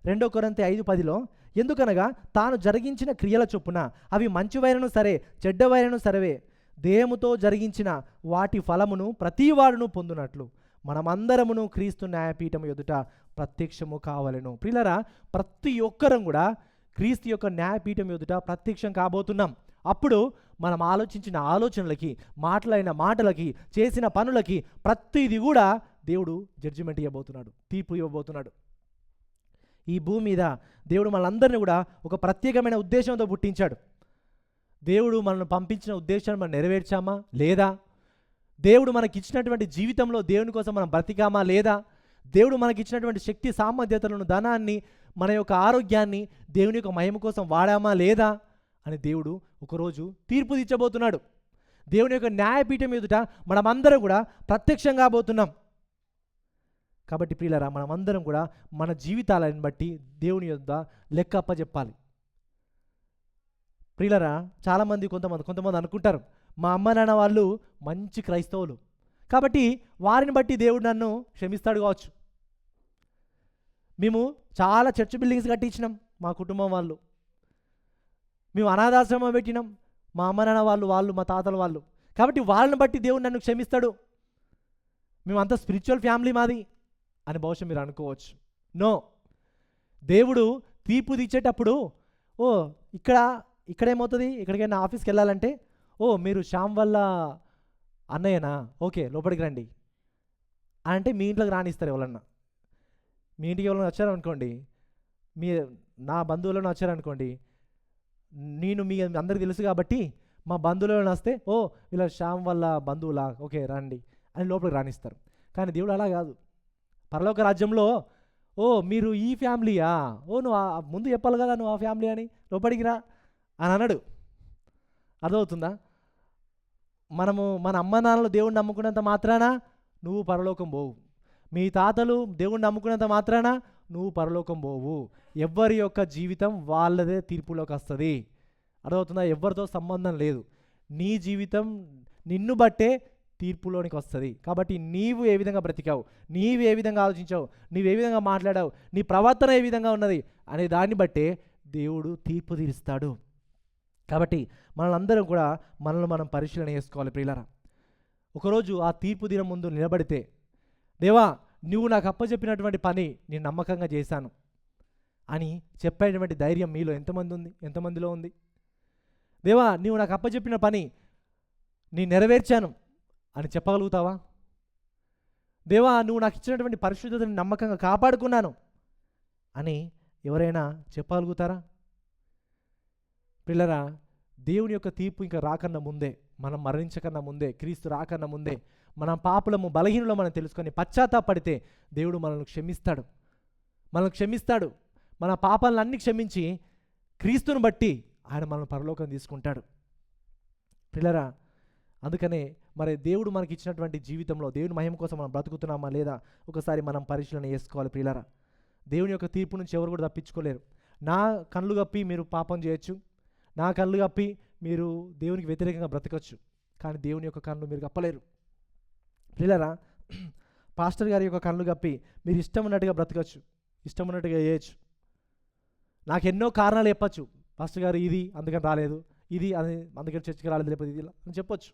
2 కొరింథీ 5:10లో, ఎందుకనగా తాను జరిగించిన క్రియల చొప్పున అవి మంచివైనను సరే చెడ్డవైనను సరే దేహముతో జరిగించిన వాటి ఫలమును ప్రతివాడును పొందునట్లు మనమందరమును క్రీస్తు న్యాయపీఠం ఎదుట ప్రత్యక్షము కావలెను. ప్రియులారా, ప్రతి ఒక్కరం కూడా క్రీస్తు యొక్క న్యాయపీఠం ఎదుట ప్రత్యక్షం కాబోతున్నాం. అప్పుడు మనం ఆలోచించిన ఆలోచనలకి, మాటలైన మాటలకి, చేసిన పనులకి ప్రతిది కూడా దేవుడు జడ్జిమెంట్ ఇవ్వబోతున్నాడు, తీర్పు ఇవ్వబోతున్నాడు. ఈ భూమి మీద దేవుడు మనందరినీ కూడా ఒక ప్రత్యేకమైన ఉద్దేశంతో పుట్టించాడు. దేవుడు మనల్ని పంపించిన ఉద్దేశాన్ని మనం నెరవేర్చామా లేదా? దేవుడు మనకిచ్చినటువంటి జీవితంలో దేవుని కోసం మనం బ్రతికామా లేదా? దేవుడు మనకిచ్చినటువంటి శక్తి సామర్థ్యతలను, ధనాన్ని, మన యొక్క ఆరోగ్యాన్ని దేవుని యొక్క మహిమ కోసం వాడామా లేదా అని దేవుడు ఒకరోజు తీర్పు తీర్చబోతున్నాడు. దేవుని యొక్క న్యాయపీఠం ఎదుట మనమందరం కూడా ప్రత్యక్షం కాబోతున్నాం. కాబట్టి ప్రియులారా, మనమందరం కూడా మన జీవితాలను బట్టి దేవుని యొద్ద లెక్క అప్పచెప్పాలి. ప్రియులారా, చాలామంది కొంతమంది అనుకుంటారు, మా అమ్మ నాన్న వాళ్ళు మంచి క్రైస్తవులు కాబట్టి వారిని బట్టి దేవుడు నన్ను క్షమిస్తాడు కావచ్చు. మేము చాలా చర్చ్ బిల్డింగ్స్ కట్టించినాం మా కుటుంబం వాళ్ళు, మేము అనాథాశ్రమం పెట్టినాం మా అమ్మ నాన్న వాళ్ళు మా తాతల వాళ్ళు, కాబట్టి వాళ్ళని బట్టి దేవుడు నన్ను క్షమిస్తాడు, మేము అంత స్పిరిచువల్ ఫ్యామిలీ మాది అని బహుశా మీరు అనుకోవచ్చు. నో, దేవుడు తీర్పు తీర్చేటప్పుడు ఇక్కడేమవుతుంది, ఎక్కడికైనా ఆఫీస్కి వెళ్ళాలంటే మీరు శ్యామ్ వల్ల అన్నయ్యనా, ఓకే లోపలికి రండి అంటే మీ ఇంట్లోకి రానిస్తారు ఎవరన్నా. మీ ఇంటికి ఎవరైనా వచ్చారనుకోండి, మీ నా బంధువులను వచ్చారనుకోండి, నేను మీ అందరికీ తెలుసు కాబట్టి మా బంధువులను వస్తే, ఓ ఇలా శ్యామ్ వల్ల బంధువులా, ఓకే రండి అని లోపలికి రానిస్తారు. కానీ దేవుడు అలా కాదు. పరలోక రాజ్యంలో ఓ మీరు ఈ ఫ్యామిలీయా, ఓ నువ్వు ముందు చెప్పాలి కదా నువ్వు ఆ ఫ్యామిలీ అని, లోపలికి రా అని అన్నాడు. అర్థమవుతుందా? మనము మన అమ్మ నాన్నలు దేవుడిని నమ్ముకున్నంత మాత్రాన నువ్వు పరలోకం పోవు. మీ తాతలు దేవుడిని నమ్ముకున్నంత మాత్రాన నువ్వు పరలోకం పోవు. ఎవరి యొక్క జీవితం వాళ్ళదే తీర్పులోకి వస్తుంది. అర్థమవుతుందా? ఎవరితో సంబంధం లేదు. నీ జీవితం నిన్ను బట్టే తీర్పులోనికి వస్తుంది. కాబట్టి నీవు ఏ విధంగా బ్రతికావు, నీవు ఏ విధంగా ఆలోచించావు, నీవు ఏ విధంగా మాట్లాడావు, నీ ప్రవర్తన ఏ విధంగా ఉన్నది అనే దాన్ని బట్టే దేవుడు తీర్పు తీరుస్తాడు. కాబట్టి మనలందరం కూడా మనల్ని మనం పరిశీలన చేసుకోవాలి ప్రియులారా. ఒకరోజు ఆ తీర్పు దినం ముందు నిలబడితే, దేవా నువ్వు నాకు అప్పచెప్పినటువంటి పని నేను నమ్మకంగా చేశాను అని చెప్పేటువంటి ధైర్యం మీలో ఎంతమందిలో ఉంది? దేవా నువ్వు నాకు అప్పచెప్పిన పని నేను నెరవేర్చాను అని చెప్పగలుగుతావా? దేవా నువ్వు నాకు ఇచ్చినటువంటి పరిశుద్ధతని నమ్మకంగా కాపాడుకున్నాను అని ఎవరైనా చెప్పగలుగుతారా? పిల్లరా, దేవుని యొక్క తీర్పు ఇంకా రాకన్నా ముందే, మనం మరణించకన్నా ముందే, క్రీస్తు రాకన్నా ముందే మనం పాపులము బలహీనులు మనం తెలుసుకొని పశ్చాత్తాపడితే దేవుడు మనల్ని క్షమిస్తాడు. మన పాపాలను అన్ని క్షమించి క్రీస్తుని బట్టి ఆయన మనల్ని పరలోకం తీసుకుంటాడు. పిల్లరా, అందుకనే మరి దేవుడు మనకి ఇచ్చినటువంటి జీవితంలో దేవుని మహిమ కోసం మనం బ్రతుకుతున్నామా లేదా ఒకసారి మనం పరిశీలన చేసుకోవాలి ప్రియులారా. దేవుని యొక్క తీర్పు నుంచి ఎవరు కూడా తప్పించుకోలేరు. నా కళ్ళు కప్పి మీరు పాపం చేయొచ్చు, నా కళ్ళు కప్పి మీరు దేవునికి వ్యతిరేకంగా బ్రతకచ్చు, కానీ దేవుని యొక్క కళ్ళు మీరు కప్పలేరు ప్రియులారా. పాస్టర్ గారి యొక్క కళ్ళు కప్పి మీరు ఇష్టం ఉన్నట్టుగా బ్రతకచ్చు, ఇష్టం ఉన్నట్టుగా చేయొచ్చు. నాకు ఎన్నో కారణాలు చెప్పచ్చు, పాస్టర్ గారు ఇది అందుకని రాలేదు, ఇది అది అందుకని చర్చికి రాలేదు, లేకపోతే ఇది అని చెప్పొచ్చు.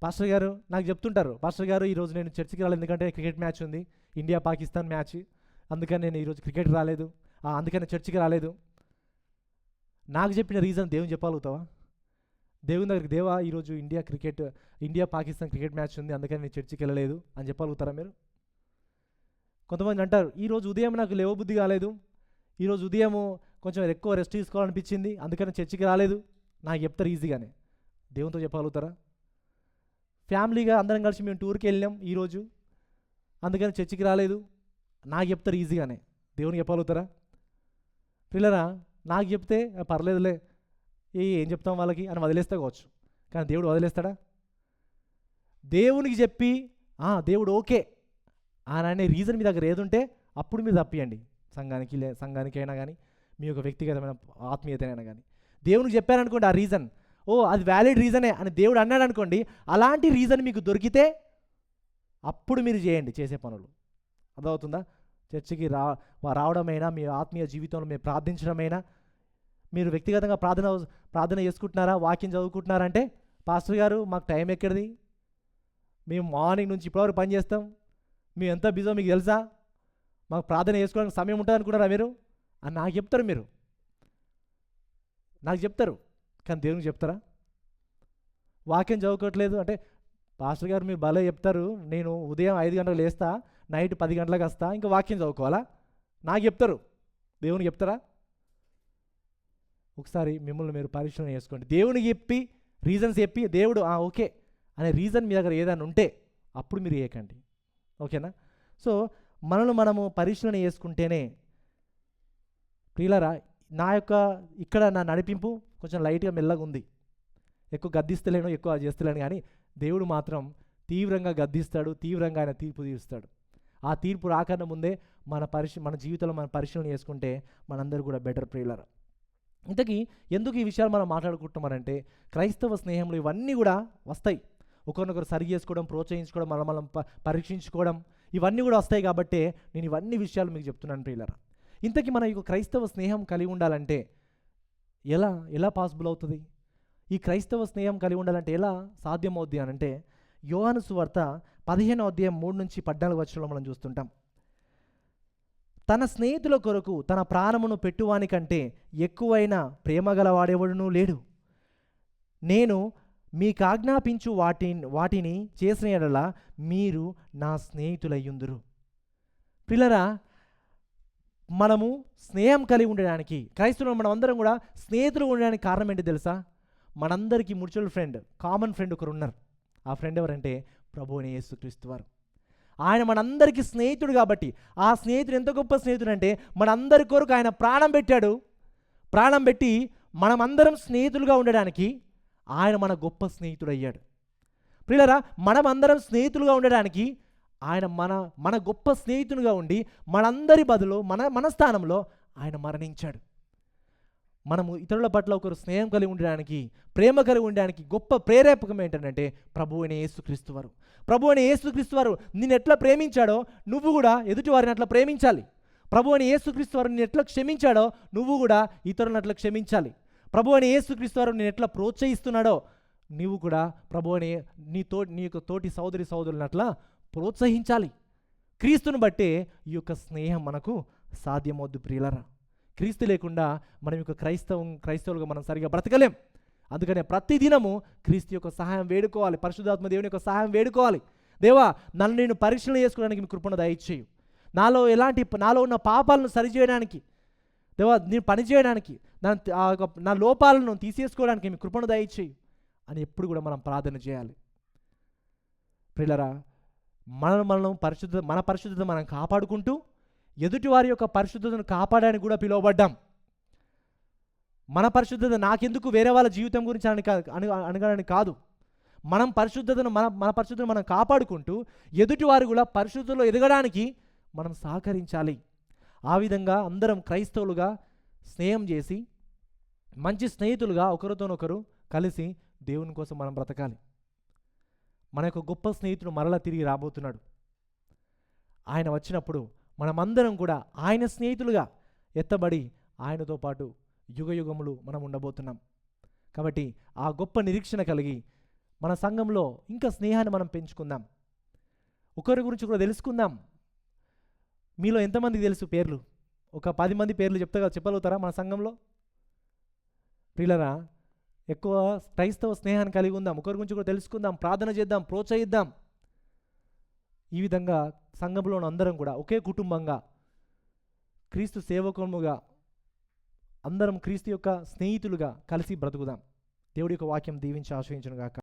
పాస్టర్ గారు నాకు చెప్తుంటారు, పాస్టర్ గారు ఈరోజు నేను చర్చికి రాలేదు ఎందుకంటే క్రికెట్ మ్యాచ్ ఉంది, ఇండియా పాకిస్తాన్ మ్యాచ్, అందుకని నేను ఈరోజు క్రికెట్ రాలేదు, అందుకని చర్చికి రాలేదు. నాకు చెప్పిన రీజన్ దేవుని చెప్పగలుగుతావా? దేవుని దగ్గరికి, దేవా ఈరోజు ఇండియా పాకిస్తాన్ క్రికెట్ మ్యాచ్ ఉంది అందుకని నేను చర్చికి వెళ్ళలేదు అని చెప్పగలుగుతారా మీరు? కొంతమంది అంటారు, ఈరోజు ఉదయం నాకు లేవబుద్ధి కాలేదు, ఈరోజు ఉదయం కొంచెం ఎక్కువ రెస్ట్ తీసుకోవాలనిపించింది అందుకని చర్చికి రాలేదు, నాకు చెప్తారు ఈజీగానే. దేవునితో చెప్పగలుగుతారా? ఫ్యామిలీగా అందరం కలిసి మేము టూర్కి వెళ్ళాం ఈరోజు అందుకని చర్చికి రాలేదు, నాకు చెప్తారు ఈజీగానే. దేవునికి చెప్పగలుగుతారా? పిల్లరా, నాకు చెప్తే పర్లేదులే ఏం చెప్తాం వాళ్ళకి అని వదిలేస్తా కావచ్చు, కానీ దేవుడు వదిలేస్తాడా? దేవునికి చెప్పి దేవుడు ఓకే అని అనే రీజన్ మీ దగ్గర ఏదుంటే అప్పుడు మీరు తప్పియండి. సంఘానికైనా కానీ మీ యొక్క వ్యక్తిగతమైన ఆత్మీయతనైనా కానీ దేవునికి చెప్పారనుకోండి, ఆ రీజన్ అది వ్యాలిడ్ రీజనే అని దేవుడు అన్నాడు అనుకోండి, అలాంటి రీజన్ మీకు దొరికితే అప్పుడు మీరు చేసే పనులు. అర్థమవుతుందా? చర్చికి రావడమైనా, మీ ఆత్మీయ జీవితంలో మీరు ప్రార్థించడమైనా, మీరు వ్యక్తిగతంగా ప్రార్థన చేసుకుంటున్నారా, వాక్యం చదువుకుంటున్నారంటే, పాస్టర్ గారు మాకు టైం ఎక్కడిది, మేము మార్నింగ్ నుంచి ఇప్పటివరకు పని చేస్తాం, మేము ఎంత బిజో మీకు తెలుసా, మాకు ప్రార్థన చేసుకోవడానికి సమయం ఉంటుంది అనుకుంటారా మీరు అని నాకు చెప్తారు. కానీ దేవునికి చెప్తారా? వాక్యం చదువుకోవట్లేదు అంటే, పాస్టర్ గారు మీరు భలే చెప్తారు, నేను ఉదయం 5 గంటలకు లేస్తా, నైట్ 10 గంటలకు వస్తా, ఇంకా వాక్యం చదువుకోవాలా నాకు చెప్తారు, దేవునికి చెప్తారా? ఒకసారి మిమ్మల్ని మీరు పరిశీలన చేసుకోండి. దేవునికి చెప్పి రీజన్స్ చెప్పి దేవుడు ఓకే అనే రీజన్ మీ దగ్గర ఏదైనా ఉంటే అప్పుడు మీరు చేయకండి, ఓకేనా? సో మనము పరిశీలన చేసుకుంటేనే ప్రియులారా, ఇక్కడ నా నడిపింపు కొంచెం లైట్గా మెల్లగా ఉంది, ఎక్కువ గద్దిస్తలేను, ఎక్కువ చేస్తలేను, కానీ దేవుడు మాత్రం తీవ్రంగా గద్దిస్తాడు, తీవ్రంగా ఆయన తీర్పు తీరుస్తాడు. ఆ తీర్పు రాకన్నా ముందే మన జీవితంలో మనం పరిశీలన చేసుకుంటే మనందరూ కూడా బెటర్ ప్రియులారా. ఇంతకీ ఎందుకు ఈ విషయాలు మనం మాట్లాడుకుంటున్నామంటే, క్రైస్తవ స్నేహంలో ఇవన్నీ కూడా వస్తాయి. ఒకరినొకరు సరి చేసుకోవడం, ప్రోత్సహించుకోవడం, మనం పరీక్షించుకోవడం, ఇవన్నీ కూడా వస్తాయి. కాబట్టి నేను ఇవన్నీ విషయాలు మీకు చెప్తున్నాను ప్రియులారా. ఇంతకీ మన ఈ క్రైస్తవ స్నేహం కలిగి ఉండాలంటే ఎలా పాసిబుల్ అవుతుంది? ఈ క్రైస్తవ స్నేహం కలిగి ఉండాలంటే ఎలా సాధ్యమవుద్ది అని అంటే, యోహాను సువార్త 15వ అధ్యాయం 3-14 వచనంలో మనం చూస్తుంటాం. తన స్నేహితుల కొరకు తన ప్రాణమును పెట్టువానికంటే ఎక్కువైన ప్రేమ గలవాడెవడునూ లేడు. నేను మీకు ఆజ్ఞాపించు వాటిని చేసిన యెడల మీరు నా స్నేహితులయ్యుందురు. పిల్లరా, మనము స్నేహం కలిగి ఉండడానికి, క్రైస్తవులు మనం అందరం కూడా స్నేహితులు ఉండడానికి కారణం ఏంటి తెలుసా? మనందరికీ మ్యూచువల్ ఫ్రెండ్, కామన్ ఫ్రెండ్ ఒకరు ఉన్నారు. ఆ ఫ్రెండ్ ఎవరంటే ప్రభువు అయిన యేసుక్రీస్తు వారు. ఆయన మనందరికీ స్నేహితుడు కాబట్టి, ఆ స్నేహితుడు ఎంత గొప్ప స్నేహితుడు అంటే మనందరి కొరకు ఆయన ప్రాణం పెట్టాడు. ప్రాణం పెట్టి మనమందరం స్నేహితులుగా ఉండడానికి ఆయన మన గొప్ప స్నేహితుడు అయ్యాడు. ప్రియులారా, మనమందరం స్నేహితులుగా ఉండడానికి ఆయన మన గొప్ప స్నేహితునిగా ఉండి మనందరి బదులు మన స్థానంలో ఆయన మరణించాడు. మనము ఇతరుల పట్ల ఒకరు స్నేహం కలిగి ఉండడానికి, ప్రేమ కలిగి ఉండడానికి గొప్ప ప్రేరేపకం ఏంటంటే ప్రభువు అయిన యేసుక్రీస్తు వారు. ప్రభువు అయిన యేసుక్రీస్తు వారు నిన్ను ఎట్లా ప్రేమించాడో నువ్వు కూడా ఎదుటి వారిని అట్లా ప్రేమించాలి. ప్రభువు అయిన యేసుక్రీస్తు వారు నిన్ను ఎట్లా క్షమించాడో నువ్వు కూడా ఇతరులను అట్లా క్షమించాలి. ప్రభువు అయిన యేసుక్రీస్తు వారు నిన్ను ఎట్లా ప్రోత్సహిస్తున్నాడో నీవు కూడా ప్రభువు అని నీ యొక్క తోటి సోదరులను అట్లా ప్రోత్సహించాలి. క్రీస్తుని బట్టే ఈ యొక్క స్నేహం మనకు సాధ్యమవుద్దు ప్రియులరా. క్రీస్తు లేకుండా మనం యొక్క క్రైస్తవులుగా మనం సరిగా బ్రతకలేం. అందుకనే ప్రతిదినము క్రీస్తు యొక్క సహాయం వేడుకోవాలి, పరిశుద్ధాత్మ దేవుని యొక్క సహాయం వేడుకోవాలి. దేవా, నన్ను నేను పరీక్షలు చేసుకోవడానికి మీ కృపను దయచేయు. నాలో ఉన్న పాపాలను సరిచేయడానికి, దేవా నేను పనిచేయడానికి, నా లోపాలను తీసేసుకోవడానికి మీ కృపను దయచేయు అని ఎప్పుడు కూడా మనం ప్రార్థన చేయాలి. ప్రియులరా, మన పరిశుద్ధత మనం కాపాడుకుంటూ ఎదుటి వారి యొక్క పరిశుద్ధతను కాపాడడానికి కూడా పిలువబడ్డాం. మన పరిశుద్ధత నాకెందుకు వేరే వాళ్ళ జీవితం గురించి అనగానికి కాదు. మన పరిశుద్ధతను మనం కాపాడుకుంటూ ఎదుటి వారు కూడా పరిశుద్ధతలో ఎదగడానికి మనం సహకరించాలి. ఆ విధంగా అందరం క్రైస్తవులుగా స్నేహం చేసి మంచి స్నేహితులుగా ఒకరితోనొకరు కలిసి దేవుని కోసం మనం బ్రతకాలి. మన యొక్క గొప్ప స్నేహితుడు మరలా తిరిగి రాబోతున్నాడు. ఆయన వచ్చినప్పుడు మనమందరం కూడా ఆయన స్నేహితులుగా ఎత్తబడి ఆయనతో పాటు యుగయుగములు మనం ఉండబోతున్నాం. కాబట్టి ఆ గొప్ప నిరీక్షణ కలిగి మన సంఘంలో ఇంకా స్నేహాన్ని మనం పెంచుకుందాం. ఒకరి గురించి కూడా తెలుసుకుందాం. మీలో ఎంతమందికి తెలుసు పేర్లు? ఒక 10 మంది పేర్లు చెప్పగలుగుతారా మన సంఘంలో? ప్రియులరా, ఎక్కువ క్రైస్తవ స్నేహాన్ని కలిగి ఉందాం. ఒకరి గురించి కూడా తెలుసుకుందాం, ప్రార్థన చేద్దాం, ప్రోత్సహిద్దాం. ఈ విధంగా సంఘంలో అందరం కూడా ఒకే కుటుంబంగా క్రీస్తు సేవకులుగా అందరం క్రీస్తు యొక్క స్నేహితులుగా కలిసి బ్రతుకుదాం. దేవుడి యొక్క వాక్యం దీవించి ఆశ్రయించును గాక.